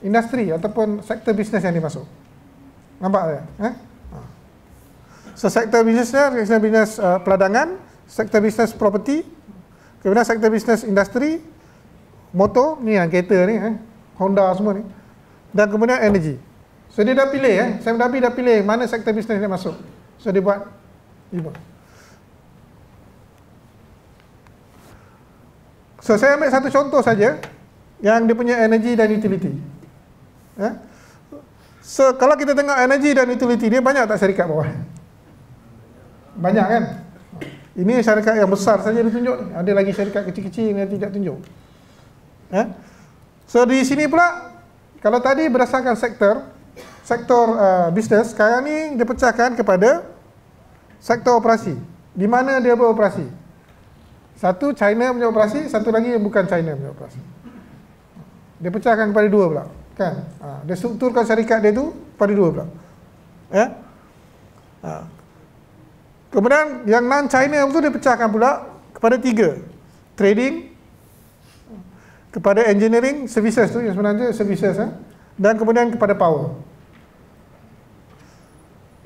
industri ataupun sektor bisnes yang dimasuk. Nampak tak? So, sektor bisnesnya, sektor bisnes peladangan, sektor bisnes property, kemudian sektor bisnes industri, motor, ni yang kereta ni, Honda semua ni, dan kemudian energy. So dia dah pilih, Sime Darby dah pilih mana sektor bisnes dia masuk. So dia buat 5. So saya ambil satu contoh saja yang dia punya energy dan utility. So kalau kita tengok energy dan utility dia, banyak tak syarikat bawah? Banyak, kan? Ini syarikat yang besar saja ditunjuk. Ada lagi syarikat kecil-kecil yang tidak tunjuk. So di sini pula, kalau tadi berdasarkan sektor bisnes, sekarang ni dia pecahkan kepada sektor operasi. Di mana dia beroperasi? Satu China punya operasi, satu lagi yang bukan China punya operasi. Dia pecahkan kepada 2 pula, kan? Dia strukturkan syarikat dia tu pada 2 pula. Kemudian yang non-China tu dia pecahkan pula kepada 3. Trading, kepada engineering services tu yang sebenarnya services, dan kemudian kepada power.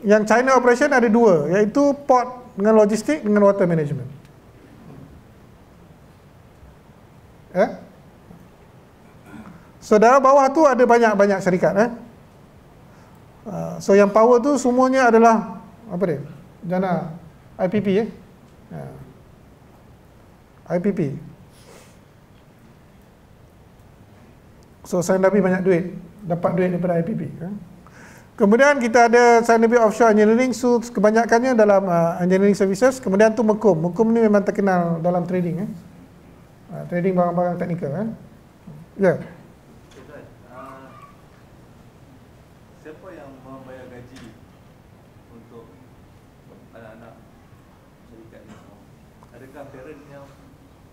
Yang China operation ada 2, iaitu port dengan logistik dengan water management. So dalam bawah tu ada banyak-banyak syarikat. So yang power tu semuanya adalah apa dia? Dana IPP IPP. So Science Nabi banyak duit, dapat duit daripada IPP. Kemudian kita ada Science Nabi Offshore Engineering, so kebanyakannya dalam engineering services. Kemudian tu Mekum. Mekum ni memang terkenal dalam trading, trading barang-barang teknikal. Ya. Siapa yang membayar gaji untuk anak-anak syarikat ni? Adakah parent yang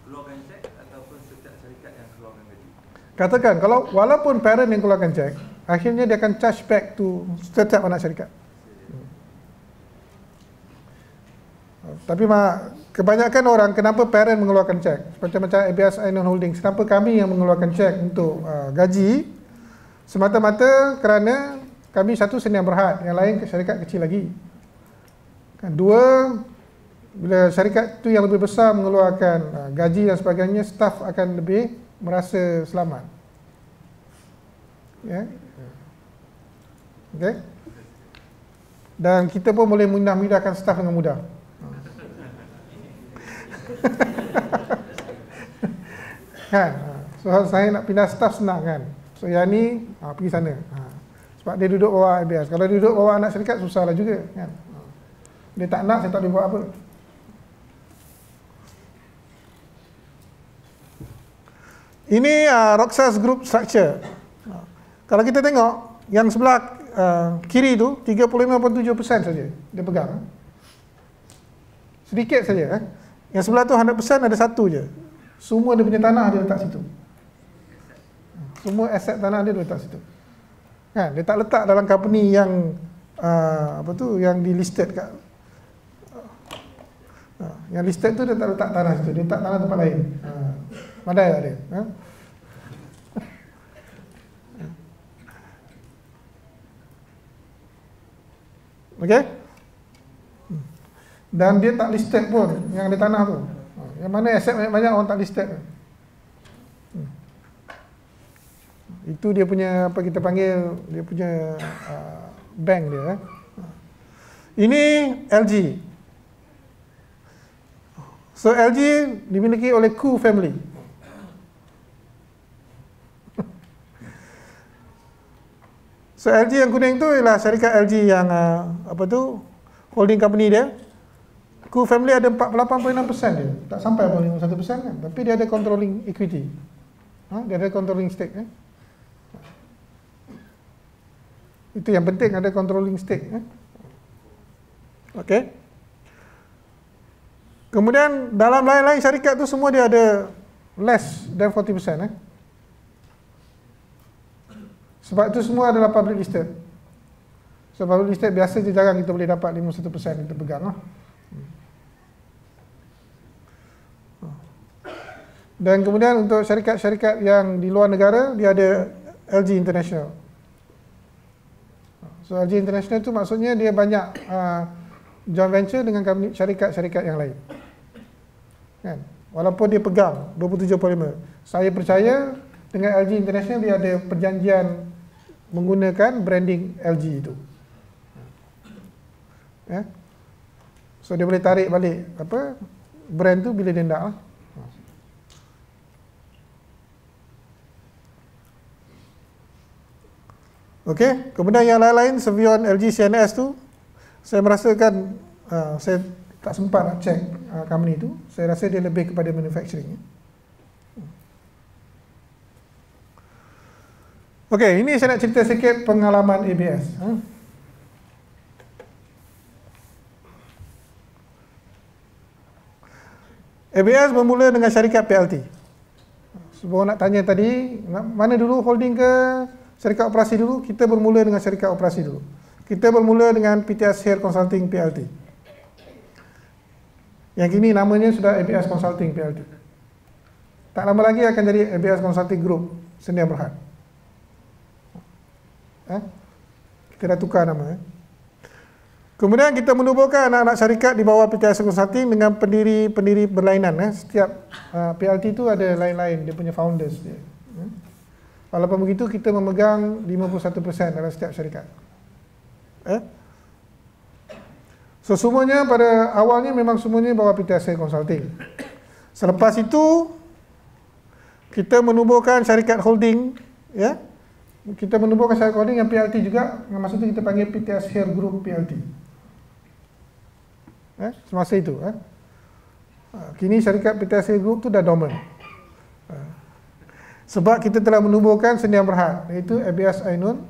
keluarkan cek ataupun setiap syarikat yang keluarkan gaji? Katakan kalau walaupun parent yang keluarkan cek, akhirnya dia akan charge back to setiap anak syarikat. Tapi kebanyakan orang, kenapa parent mengeluarkan cek? Seperti macam ABS Ainon Holdings, kenapa kami yang mengeluarkan cek untuk gaji? Semata-mata kerana kami satu Sedia Berhad, yang lain syarikat kecil lagi. Dua, bila syarikat tu yang lebih besar mengeluarkan gaji dan sebagainya, staf akan lebih merasa selamat. Ya. Okey. Dan kita pun boleh mudahkan staf dengan mudah. Kan? So saya nak pindah staf senang kan. So yang ni pergi sana. Sebab dia duduk bawah ABS. Kalau dia duduk bawah anak syarikat susahlah juga kan. Dia tak nak, saya tak boleh buat apa. Ini Roxas Group Structure. Kalau kita tengok yang sebelah kiri tu 35.7% saja dia pegang. Sedikit saja. Yang sebelah tu 100% ada satu je. Semua dia punya tanah dia letak situ. Semua aset tanah dia letak situ. Kan, dia tak letak dalam company yang yang di listed kat yang listed tu dia tak letak tanah situ, dia letak tanah tempat lain. Mandai tak dia? Okey? Dan dia tak listed pun yang ada tanah tu. Yang mana aset banyak-banyak orang tak listed. Itu dia punya apa kita panggil, dia punya bank dia. Ini LG. So LG dimiliki oleh Koo family. So LG yang kuning tu ialah syarikat LG yang holding company dia. Koo family ada 48.6% dia. Tak sampai 51% kan. Tapi dia ada controlling equity. Dia ada controlling stake. Itu yang penting, ada controlling stake. Okey. Kemudian dalam lain-lain syarikat tu semua dia ada less than 40%. Sebab itu semua adalah public listed. So public listed biasa je jarang kita boleh dapat 51% kita pegang. Dan kemudian untuk syarikat-syarikat yang di luar negara, dia ada LG International. So LG International tu maksudnya dia banyak joint venture dengan syarikat-syarikat yang lain. Kan? Walaupun dia pegang 27.5. Saya percaya dengan LG International dia ada perjanjian menggunakan branding LG itu. So dia boleh tarik balik brand tu bila dia nak. Okey, kemudian yang lain-lain Sevion, LG, CNS tu saya merasakan saya tak sempat nak check company tu. Saya rasa dia lebih kepada manufacturing. Okey, ini saya nak cerita sikit pengalaman ABS. ABS bermula dengan syarikat PLT. Sebab nak tanya tadi, mana dulu holding ke syarikat operasi dulu? Kita bermula dengan syarikat operasi dulu. Kita bermula dengan PTS Hair Consulting PLT. Yang kini namanya sudah ABS Consulting PLT. Tak lama lagi akan jadi ABS Consulting Group Sedia Berhad. Kita dah tukar nama. Kemudian kita menubuhkan anak-anak syarikat di bawah PTS Consulting dengan pendiri-pendiri berlainan. Setiap PLT itu ada lain-lain, dia punya founders dia. Walaupun begitu kita memegang 51% dalam setiap syarikat. So semuanya pada awalnya memang semuanya bawah PTSA Consulting. Selepas itu kita menubuhkan syarikat holding, ya. Kita menubuhkan syarikat holding yang PLT juga, yang maksudnya kita panggil PTS Hair Group PLT. Semasa itu, kini syarikat PTS Hair Group tu dah dormant. Sebab kita telah menubuhkan Sedia Berhad, iaitu ABS Ainun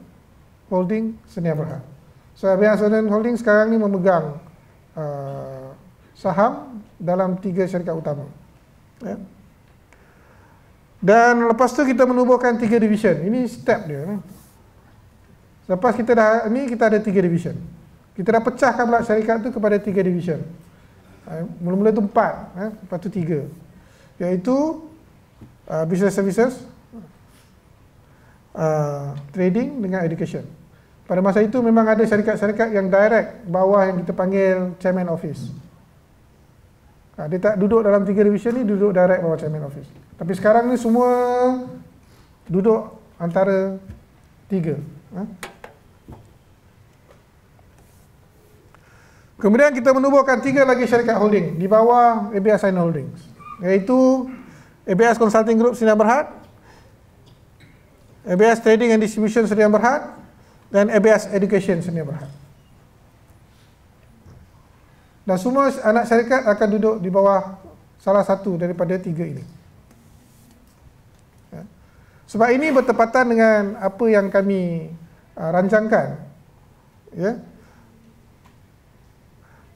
Holding Sedia Berhad. So ABS Ainun Holding sekarang ni memegang saham dalam 3 syarikat utama. Dan lepas tu kita menubuhkan 3 division. Ini step dia. Lepas kita dah ni, kita ada 3 division. Kita dah pecahkan pula syarikat tu kepada 3 division. Mula-mula tu 4, lepas tu 3. Iaitu business services, trading dengan education. Pada masa itu memang ada syarikat-syarikat yang direct bawah yang kita panggil chairman office. Dia tak duduk dalam 3 division ni, duduk direct bawah chairman office. Tapi sekarang ni semua duduk antara 3. Kemudian kita menubuhkan 3 lagi syarikat holding di bawah ABS Ainun Holdings, iaitu ABS Consulting Group Sedia Berhad, ABS Trading and Distribution Sedia Berhad, dan ABS Education Sedia Berhad. Dan semua anak syarikat akan duduk di bawah salah satu daripada 3 ini. Sebab ini bertepatan dengan apa yang kami rancangkan,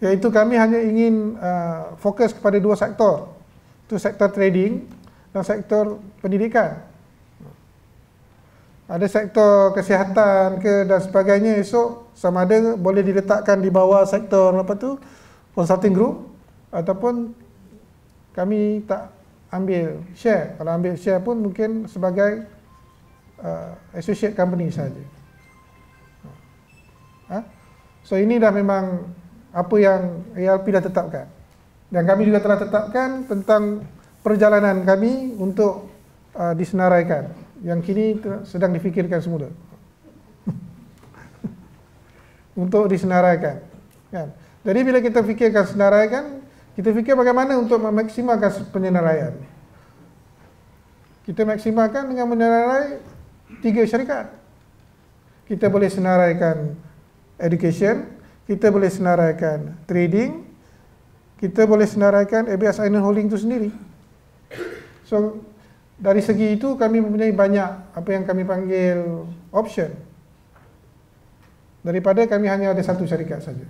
iaitu kami hanya ingin fokus kepada 2 sektor, itu sektor trading dan sektor pendidikan. Ada sektor kesihatan ke dan sebagainya, esok sama ada boleh diletakkan di bawah sektor apa tu, consulting group, ataupun kami tak ambil share. Kalau ambil share pun mungkin sebagai associate company saja. So ini dah memang apa yang ALP dah tetapkan. Dan kami juga telah tetapkan tentang perjalanan kami untuk disenaraikan, yang kini sedang difikirkan semula. Untuk disenaraikan, kan? Jadi bila kita fikirkan senaraikan, kita fikir bagaimana untuk memaksimalkan penyenaraian. Kita maksimalkan dengan menenarai 3 syarikat. Kita boleh senaraikan education, kita boleh senaraikan trading, kita boleh senaraikan ABS Ainun Holding itu sendiri. So dari segi itu kami mempunyai banyak apa yang kami panggil option, daripada kami hanya ada 1 syarikat saja.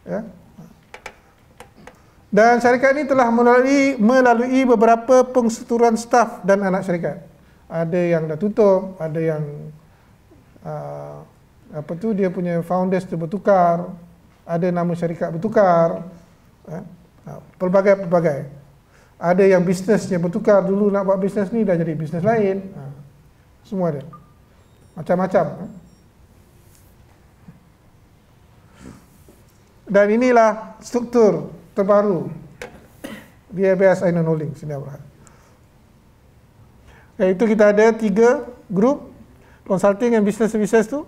Ya. Dan syarikat ini telah melalui beberapa pengseturuan staf dan anak syarikat. Ada yang dah tutup, ada yang dia punya founders tu bertukar, ada nama syarikat bertukar, pelbagai. Ada yang bisnesnya bertukar, dulu nak buat bisnes ni dah jadi bisnes lain. Semua ada. Macam-macam. Dan inilah struktur terbaru di ABS Ainun Holding Sedia Berhad. Iaitu kita ada 3 grup consulting and business services tu.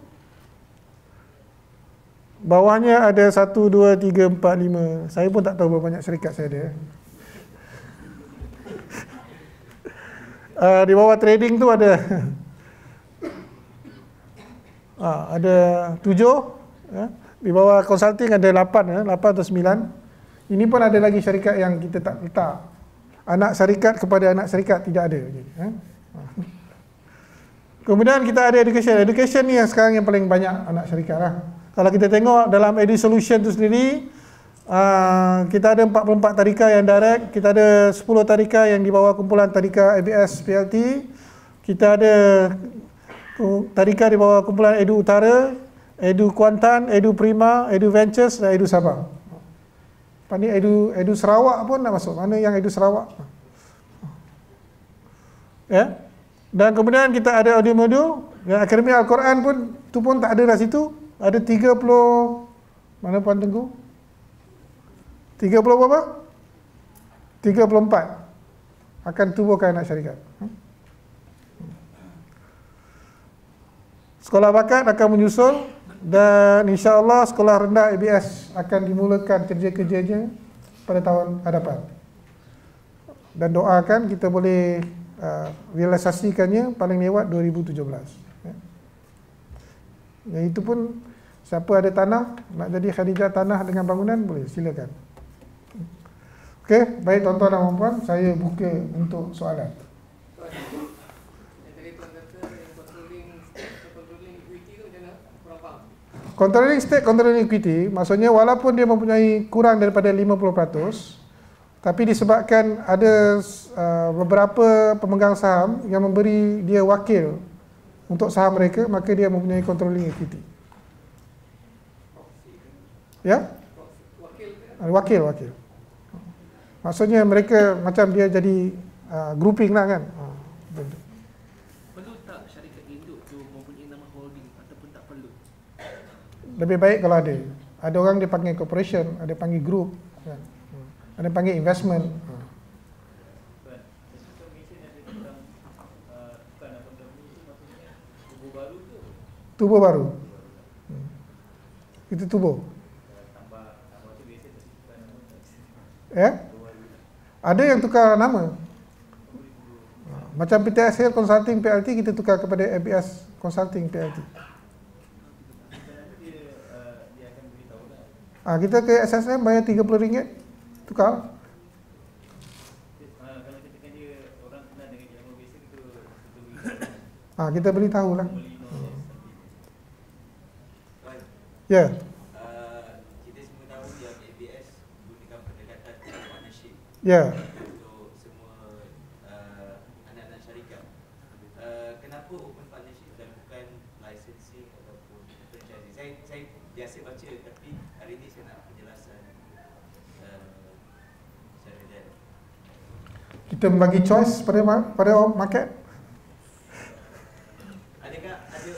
Bawahnya ada 1, 2, 3, 4, 5. Saya pun tak tahu berapa banyak syarikat saya ada. Di bawah trading tu ada ada 7, ya. Di bawah consulting ada 8, 8 atau 9. Ini pun ada lagi syarikat yang kita tak letak. Anak syarikat kepada anak syarikat tidak ada. Kemudian kita ada education. Education ni yang sekarang yang paling banyak anak syarikat lah. Kalau kita tengok dalam Edu Solution tu sendiri, kita ada 44 tadika yang direct, kita ada 10 tadika yang di bawah kumpulan tadika ABS PLT, kita ada tadika di bawah kumpulan Edu Utara, Edu Kuantan, Edu Prima, Edu Ventures dan Edu Sabah. Ni Edu Sarawak pun nak masuk. Mana yang Edu Sarawak? Ya. Dan kemudian kita ada audio modul, dan Akademi Al-Quran pun tu pun tak ada dah situ. Ada 30, mana Puan Tengku? 30 berapa? 34 akan tubuhkan anak syarikat. Sekolah bakat akan menyusul dan insya-Allah sekolah rendah ABS akan dimulakan kerja-kerjanya pada tahun hadapan. Dan doakan kita boleh realisasikannya paling lewat 2017. Yang itu pun siapa ada tanah nak jadi Khadijah tanah dengan bangunan boleh silakan. Okey, baik tuan-tuan dan puan-puan, saya buka untuk soalan. Controlling state, controlling equity, maksudnya walaupun dia mempunyai kurang daripada 50%, tapi disebabkan ada beberapa pemegang saham yang memberi dia wakil untuk saham mereka, maka dia mempunyai controlling equity. Ya? Wakil. Maksudnya mereka macam dia jadi grouping lah kan. Perlu tak syarikat induk tu mempunyai nama holding ataupun tak perlu? Lebih baik kalau ada. Ada orang dia panggil corporation, ada panggil group, kan? Ada panggil investment. Tubuh baru. Itu tubuh. Ya? Ada yang tukar nama. Macam PTSL Consulting PLT kita tukar kepada ABS Consulting PLT. Kita ke SSM bayar RM30 tukar. Kita beritahu lah. Ya. Kita semua tahu yang ABS gunakan pendekatan partnership Ya. untuk semua anak-anak syarikat. Kenapa open partnership dan bukan licensing ataupun franchising? Saya biasa baca, tapi hari ini saya nak penjelasan secara detail. Kita membagi choice pada market. Adakah ada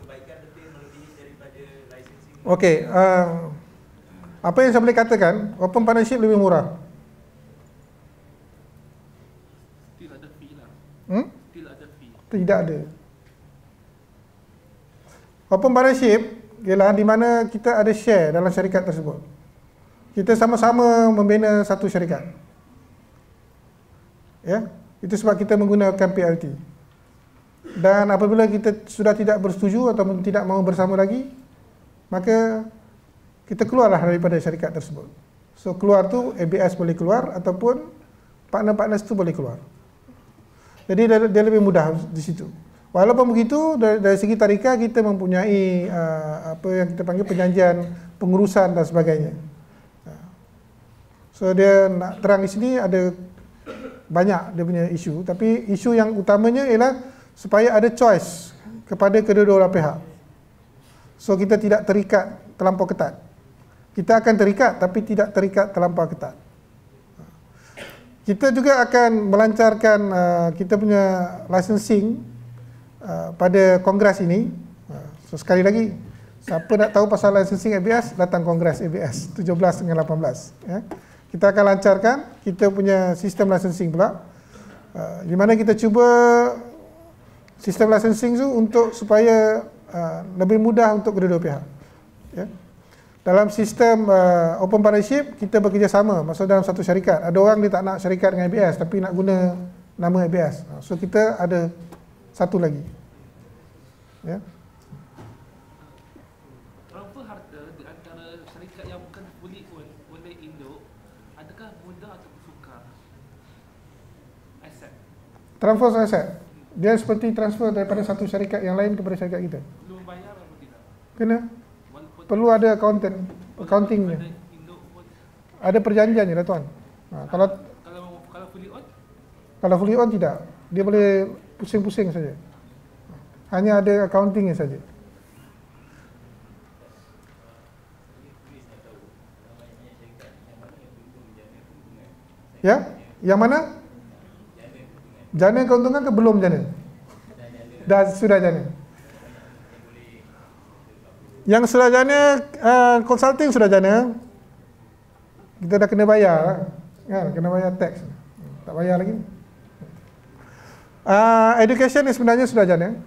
kebaikan lebih melebihi daripada licensing? Okey, apa yang saya boleh katakan, open partnership lebih murah. Still ada fee lah. Still ada fee. Tidak ada. Open partnership ialah di mana kita ada share dalam syarikat tersebut. Kita sama-sama membina satu syarikat. Ya, itu sebab kita menggunakan PLT. Dan apabila kita sudah tidak bersetuju atau tidak mahu bersama lagi, maka kita keluarlah daripada syarikat tersebut. So keluar tu ABS boleh keluar ataupun partner-partner itu boleh keluar. Jadi dia lebih mudah di situ. Walaupun begitu, dari segi tarikat kita mempunyai apa yang kita panggil perjanjian pengurusan dan sebagainya. So dia nak terang di sini ada banyak dia punya isu, tapi isu yang utamanya ialah supaya ada choice kepada kedua-dua pihak. So kita tidak terikat terlampau ketat. Kita akan terikat tapi tidak terikat terlampau ketat. Kita juga akan melancarkan kita punya licensing pada kongres ini. So sekali lagi, siapa nak tahu pasal licensing ABS, datang kongres ABS 17 dengan 18 ya. Kita akan lancarkan kita punya sistem licensing pula, di mana kita cuba sistem licensing tu untuk supaya lebih mudah untuk kedua-dua pihak. Ya. Dalam sistem open partnership kita bekerjasama, maksud dalam satu syarikat. Ada orang dia tak nak syarikat dengan ABS tapi nak guna nama ABS. So kita ada satu lagi. Ya. Transfer harta di antara syarikat yang bukan fully owned oleh induk, adakah mudah atau sukar? Aset. Transfer aset. Dia seperti transfer daripada satu syarikat yang lain kepada syarikat kita. Belum bayar atau tidak? Kena. Walaupun Perlu ada accountingnya. ada induk pun. Ada perjanjiannya lah tuan. Kalau Kalau fully owned, tidak, dia boleh pusing-pusing saja. Hanya ada accountingnya saja. Ya, yang mana? Jana keuntungan ke belum jana? Sudah jana. Yang sudah jana, consulting sudah jana. Kita dah kena bayar, kan? Kena bayar tax. Tak bayar lagi. Education ni sebenarnya sudah jana.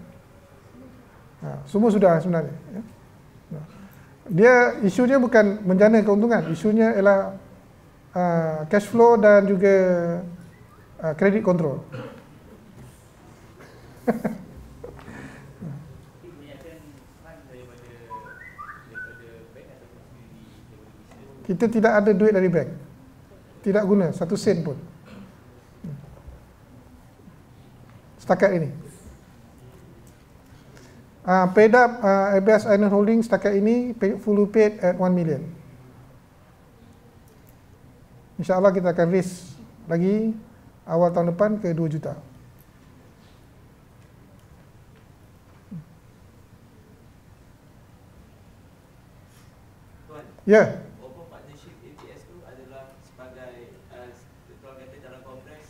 Semua sudah sebenarnya. Ya. Dia isunya bukan menjana keuntungan, isunya ialah cash flow dan juga credit control. Kita tidak ada duit dari bank. Tidak guna satu sen pun. Setakat ini. Paid up ABS Ainon Holding setakat ini fully paid at 1 million. InsyaAllah kita akan raise lagi awal tahun depan ke 2 juta. Tuan, Ya. Open Partnership ABS tu adalah sebagai tuan kata dalam kongres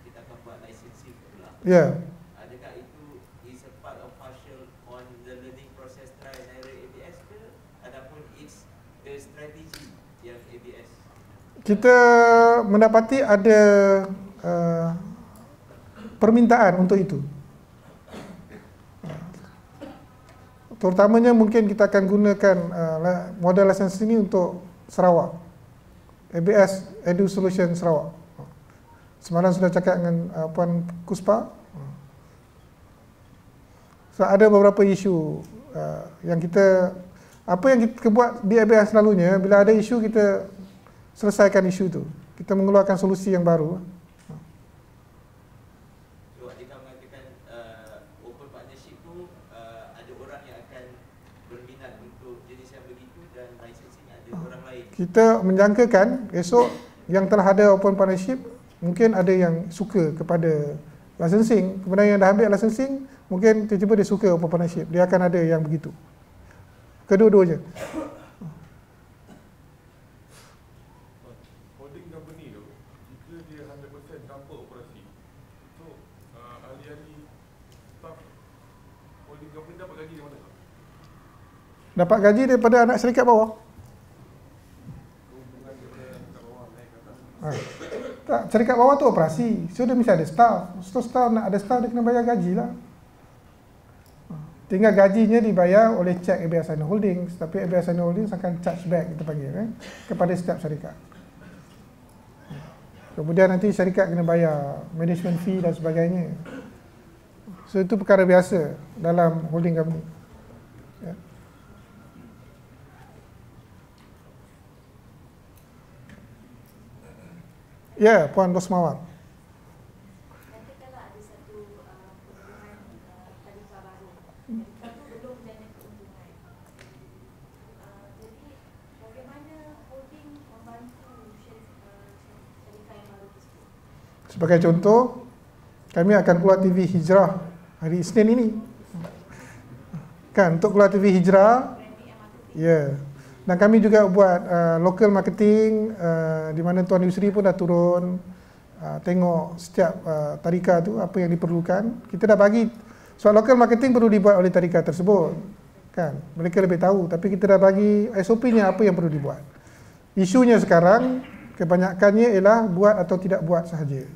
kita akan buat licensing pula. Ya. Adakah itu is a part of partial on the learning process trial and error ABS ke ataupun it's the strategy yang ABS? Kita mendapati ada permintaan untuk itu. Terutamanya mungkin kita akan gunakan model lisensi ini untuk Sarawak. ABS Edu Solution Sarawak. Semalam sudah cakap dengan Puan Kuspa. So, ada beberapa isu yang kita, apa yang kita buat di ABS selalunya, bila ada isu kita selesaikan isu itu. Kita mengeluarkan solusi yang baru. So, adakah mengatakan open partnership tu ada orang yang akan berminat untuk jenis yang begitu dan licensing ada orang lain? Kita menjangkakan esok yang telah ada open partnership, mungkin ada yang suka kepada licensing. Kemudian yang dah ambil licensing, mungkin tiba-tiba dia suka open partnership. Dia akan ada yang begitu. Kedua-duanya. Holding company tu, jika dia 100% tanpa operasi, so ahli-ahli staff holding company dapat gaji dari mana? Dapat gaji daripada anak syarikat bawah. Keuntungan dia kat bawah naik ke atas. Tak, syarikat bawah tu operasi. So dia mesti ada staff. So staff nak ada staff, dia kena bayar gaji lah. Tinggal gajinya dibayar oleh cek ABS Ainon Holdings. Tapi ABS Ainon Holdings akan charge back, kita panggil, kepada setiap syarikat. Kemudian nanti syarikat kena bayar management fee dan sebagainya. So itu perkara biasa dalam holding company. Ya. Ya, Puan Rosmawar. Nanti kalau ada satu perubahan tarifa baru, tarifa itu belum menjana keuntungan. Jadi bagaimana holding membantu syarikat yang baru tersebut? Sebagai contoh, kami akan keluar TV Hijrah hari Isnin ini. Kan, untuk keluar TV Hijrah, ya. Dan kami juga buat local marketing, di mana Tuan Yusri pun dah turun, tengok setiap tadika tu apa yang diperlukan. Kita dah bagi, sebab local marketing perlu dibuat oleh tadika tersebut. Kan, mereka lebih tahu, tapi kita dah bagi SOP-nya apa yang perlu dibuat. Isunya sekarang, kebanyakannya ialah buat atau tidak buat sahaja.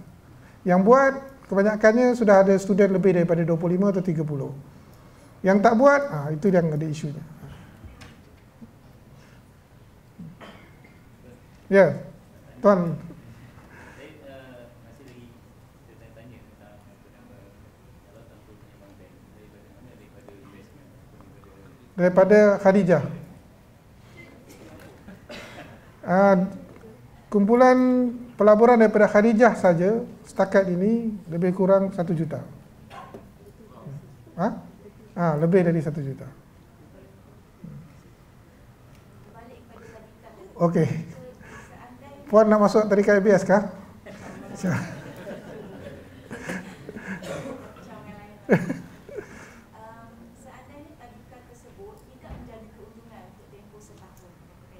Yang buat, kebanyakannya sudah ada student lebih daripada 25 atau 30. Yang tak buat, itu yang ada isunya. Ya, Tuan. Saya masih lagi tanya tentang kalau tanpa penyambang bank daripada mana, daripada investment ataupun Daripada Khadijah. Kumpulan pelaburan daripada Khadijah saja setakat ini lebih kurang 1 juta. Lebih dari 1 juta. Balik kepada tarikat tu. Okey. Seandainya Puan nak masuk tarikat ABS kah? macam yang lain. Seandainya tarikat tersebut tidak menjadi keuntungan untuk tempoh setahun,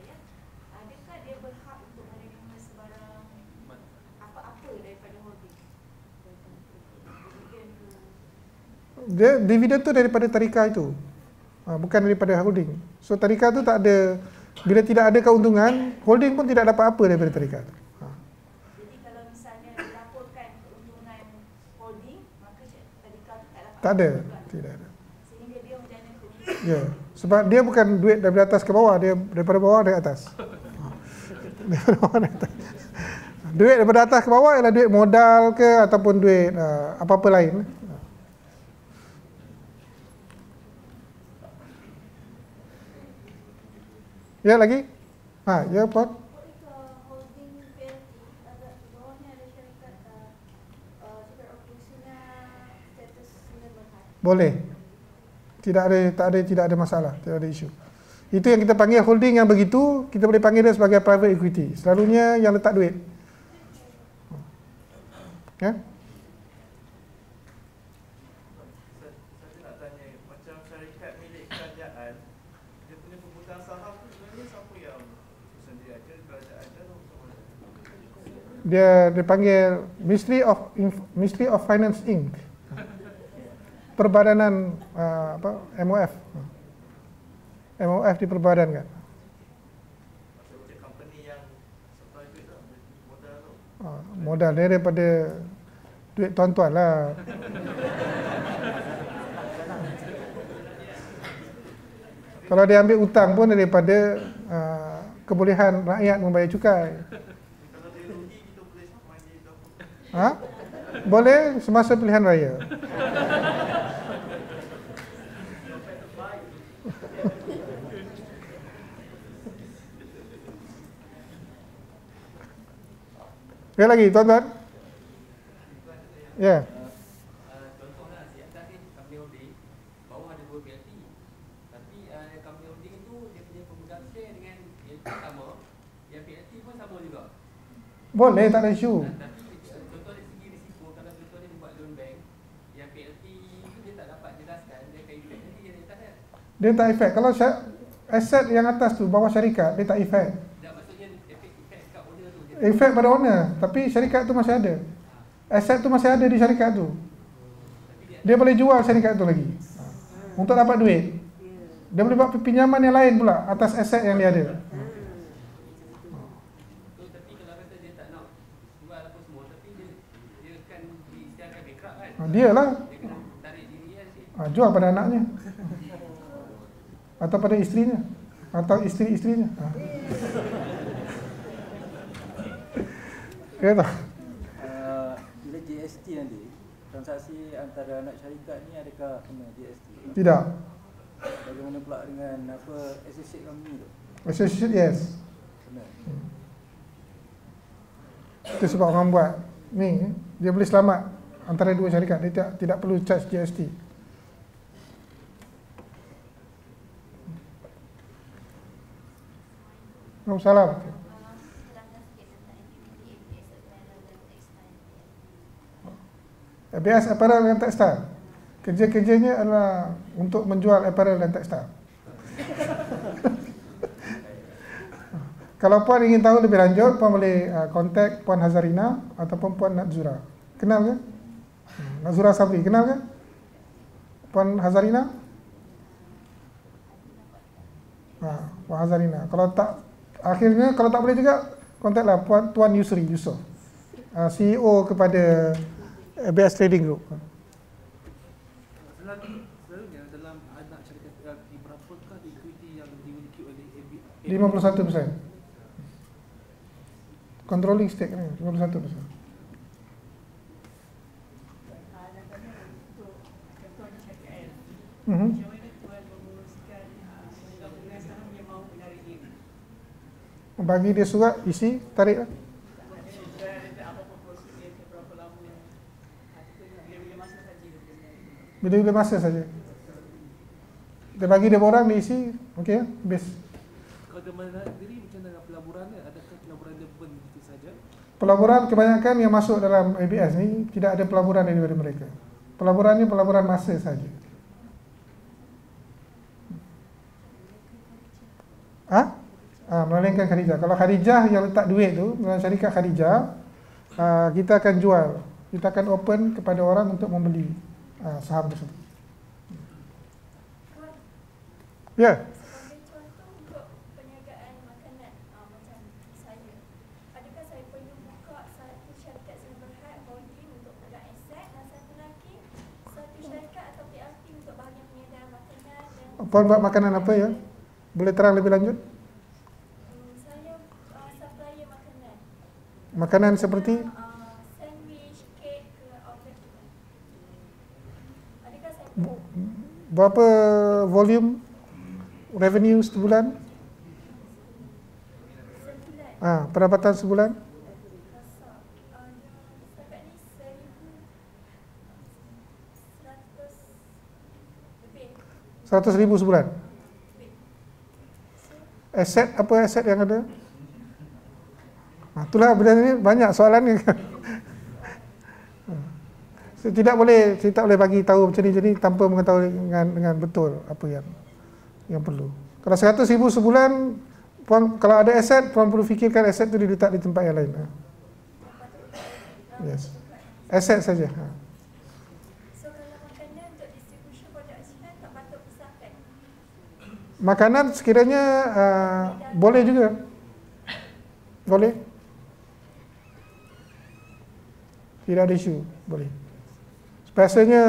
ya, adakah dia berhak untuk menerima sebarang apa-apa daripada holding? Dividen ke? Dividen tu daripada tarikat itu. Bukan daripada holding. So tarikat tu tak ada, bila tidak ada keuntungan, holding pun tidak dapat apa daripada tarikat. Jadi kalau misalnya dilaporkan keuntungan holding, maka tarikat tu tak dapat Tak ada, apa juga. tidak ada. Sehingga dia menjadi Ya, sebab dia bukan duit dari atas ke bawah, dia daripada bawah dari atas. Daripada bawah dari atas. Duit daripada atas ke bawah ialah duit modal ke ataupun duit apa-apa lain. Ya lagi? Ya Puan. Holding PLT, ada bawahnya ada syarikat syarikat operasinya status sila berhad. Boleh. Tidak ada masalah, tidak ada isu. Itu yang kita panggil holding yang begitu, kita boleh panggil dia sebagai private equity. Selalunya yang letak duit. Ya? Saya nak tanya, macam syarikat milik kerajaan, dia punya pemegang saham tu sebenarnya siapa yang sendiri aja, kerajaan aja atau macam mana? Dia dipanggil Ministry of Finance Inc. Perbadanan MOF. MOF diperbadankan. Macam company yang supply duit lah, modal tu. Modal dia daripada duit tuan-tuan lah. Kalau dia ambil hutang pun daripada kebolehan rakyat membayar cukai. Kalau dia rugi, kita boleh sama dia dapur. Boleh semasa pilihan raya. Ya lagi, tuan-tuan? Ya. Contohlah di atas ni company holding, bawah ada 2 PLT. Tapi company holding tu dia punya pemegang share dengan PLT sama, yang PLT pun sama juga. Boleh, tak ada isu. Tapi contoh dari segi risiko, kalau contohnya dia buat loan bank, yang PLT tu dia tak dapat jelaskan, dia akan effect nanti yang di atas kan. Dia tak efek. Kalau aset yang atas tu bawah syarikat, dia tak efek. Dan maksudnya effect kat owner tu. Efek pada owner, tapi syarikat tu masih ada. Aset tu masih ada di syarikat tu. Dia boleh jual syarikat tu lagi untuk dapat duit. Dia boleh buat pinjaman yang lain pula atas aset yang dia ada. Tapi kalau kata dia tak nak jual apa semua, tapi dia akan diisytiharkan bankrupt kan. Dia lah. Dia kena tarik diri kan. Jual pada anaknya. Atau pada isterinya. Atau isteri-isterinya. Ya tak? Bila GST nanti, transaksi antara anak syarikat ni adakah kena GST? Tidak. Bagaimana pula dengan associate company tu? Associate, yes. Kena. Itu sebab orang buat ni, dia boleh selamat antara dua syarikat. Dia tidak perlu charge GST. Waalaikumsalam. ABS apparel dan textile. Kerja-kerjanya adalah untuk menjual apparel dan textile. Kalau Puan ingin tahu lebih lanjut, Puan boleh kontak Puan Hazarina ataupun Puan Nazura. Kenal ke? Nazura Sabri, kenal ke? Puan Hazarina? Puan Hazarina. Kalau tak, akhirnya kalau tak boleh juga, kontaklah Tuan Yusri Yusof, CEO kepada ABS Trading Group. Selalunya dalam anak syarikat PLT, berapakah equity yang dimiliki oleh ABS? 51%. Controlling stake ni 51%. Bagi dia surat, isi, tarik lah. Bila-bila masa saja. Dia bagi dia orang, dia isi, okey ya, best. Kalau dia menarik diri, macam mana pelaburannya? Adakah pelaburan dia pun begitu saja? Pelaburan kebanyakan yang masuk dalam ABS ni tidak ada pelaburan daripada mereka. Pelaburannya pelaburan masa saja. Melainkan Khadijah. Kalau Khadijah yang letak duit tu dalam syarikat Khadijah, kita akan jual. Kita akan open kepada orang untuk membeli saham tersebut. Ya. Sebagai contoh untuk perniagaan makanan macam saya, adakah saya perlu buka satu syarikat Silverheart Holding untuk pegang aset dan satu lagi satu syarikat atau PLT untuk bahagian penyediaan makanan dan Puan buat makanan apa ya? Boleh terang lebih lanjut? Saya supplier makanan. Makanan seperti? Sandwich, kek ke outlet kita. Adakah saya Berapa volume revenue sebulan? sebulan? Pendapatan sebulan? Setakat ni 1,100 lebih. 100,000 sebulan. Aset, apa aset yang ada? Itulah benda ni banyak soalan ni. Saya tak boleh bagi tahu macam ni tanpa mengetahui dengan betul apa yang perlu. Kalau 100,000 sebulan, puan kalau ada aset, puan perlu fikirkan aset tu diletak di tempat yang lain. Yes. Aset saja. So kalau makanan untuk distribution produk Asian tak patut pisahkan. Makanan sekiranya boleh juga. Boleh. Tidak ada isu, boleh. Biasanya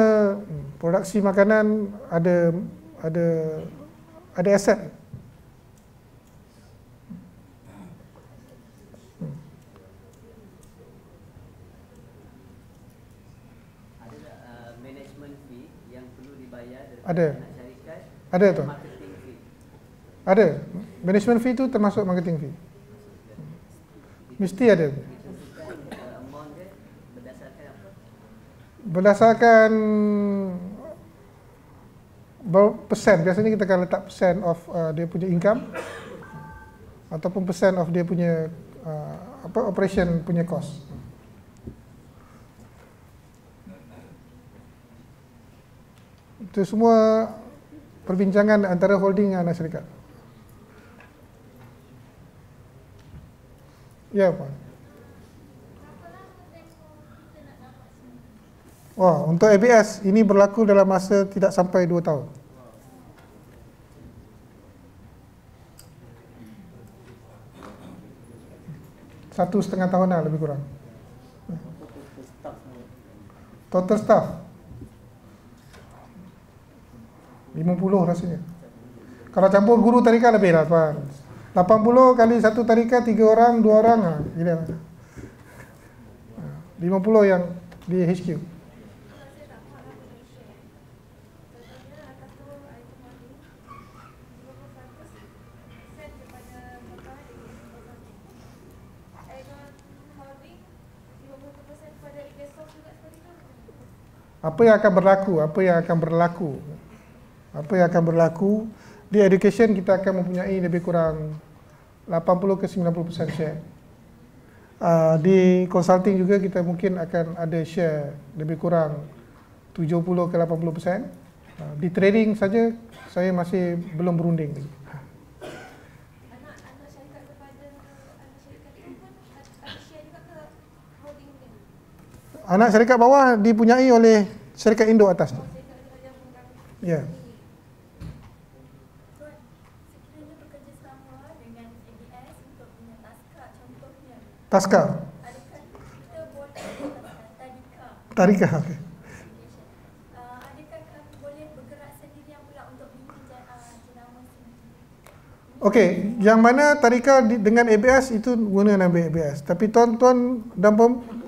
produksi makanan ada aset. Ada management fee yang perlu dibayar daripada Ada. anak syarikat? Ada tu. Marketing fee. Ada. Management fee tu termasuk marketing fee. Mesti ada. Ditentukan amount dia berdasarkan apa? Berdasarkan persen. Biasanya kita akan letak persen of dia punya income ataupun persen of dia punya operation punya cost. Itu semua perbincangan antara holding dan anak syarikat. Ya, Pak. Wah, untuk ABS ini berlaku dalam masa tidak sampai 2 tahun. Satu setengah tahun lah lebih kurang. Total staff 50 rasanya. Kalau campur guru tarikat lebih lah, Pak. 80 kali satu tarikat 3 orang, 2 orang lah. Gila lah. 50 yang di HQ. Apa yang akan berlaku di education kita akan mempunyai lebih kurang 80 ke 90% share. Di consulting juga kita mungkin akan ada share lebih kurang 70 ke 80%. Di trading saja saya masih belum berunding lagi. Anak syarikat kepada anak syarikat itu pun ada share juga ke holding ni? Anak syarikat bawah dipunyai oleh syarikat induk atas tu. Ya. Sekiranya bekerjasama dengan ABS untuk punya taska contohnya, Taska. adakah kita boleh tadika? Okay. Adakah kami boleh bergerak sendirian pula untuk bimbing jenama sendiri? Okey, yang mana tadika dengan ABS itu guna ABS. Tapi tuan-tuan dan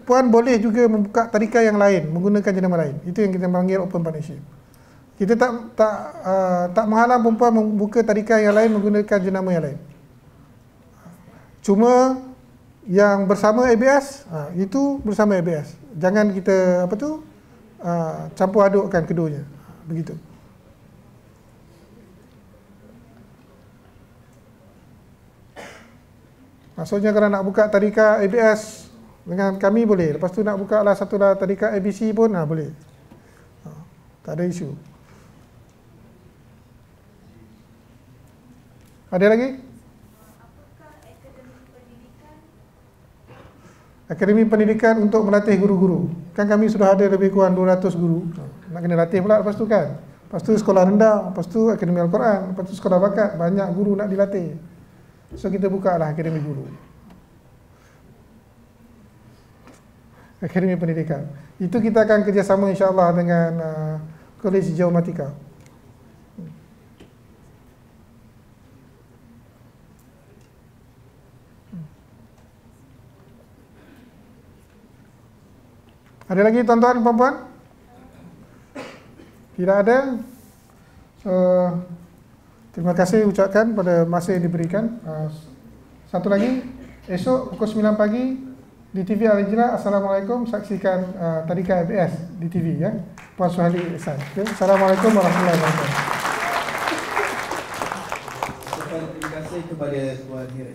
puan boleh juga membuka tadika yang lain menggunakan jenama lain. Itu yang kita panggil open partnership. Kita tak menghalang perempuan membuka tadika yang lain menggunakan jenama yang lain. Cuma yang bersama ABS, itu bersama ABS. Jangan kita campur adukkan keduanya. Begitu. Maksudnya kalau nak buka tadika ABS dengan kami boleh. Lepas tu nak buka lah satu lah tadika ABC pun boleh. Tak ada isu. Ada lagi? Apakah Akademi pendidikan untuk melatih guru-guru. Kan kami sudah ada lebih kurang 200 guru. Nak kena latih pula lepas tu kan. Lepas tu sekolah rendah, lepas tu Akademi Al-Quran, lepas tu sekolah bakat, banyak guru nak dilatih. So kita buka lah Akademi Guru. Akademi Pendidikan. Itu kita akan kerjasama insya-Allah dengan Kolej Geomatika. Ada lagi tuan-tuan puan-puan? Tidak ada. So, terima kasih ucapkan pada masa yang diberikan. Satu lagi, esok pukul 9 pagi di TV Al-Hijrah. Assalamualaikum, saksikan Tadika ABS di TV ya. Puan Suhali Ihsan. Okay. Assalamualaikum warahmatullahi wabarakatuh. Terima kasih kepada Tuan Hir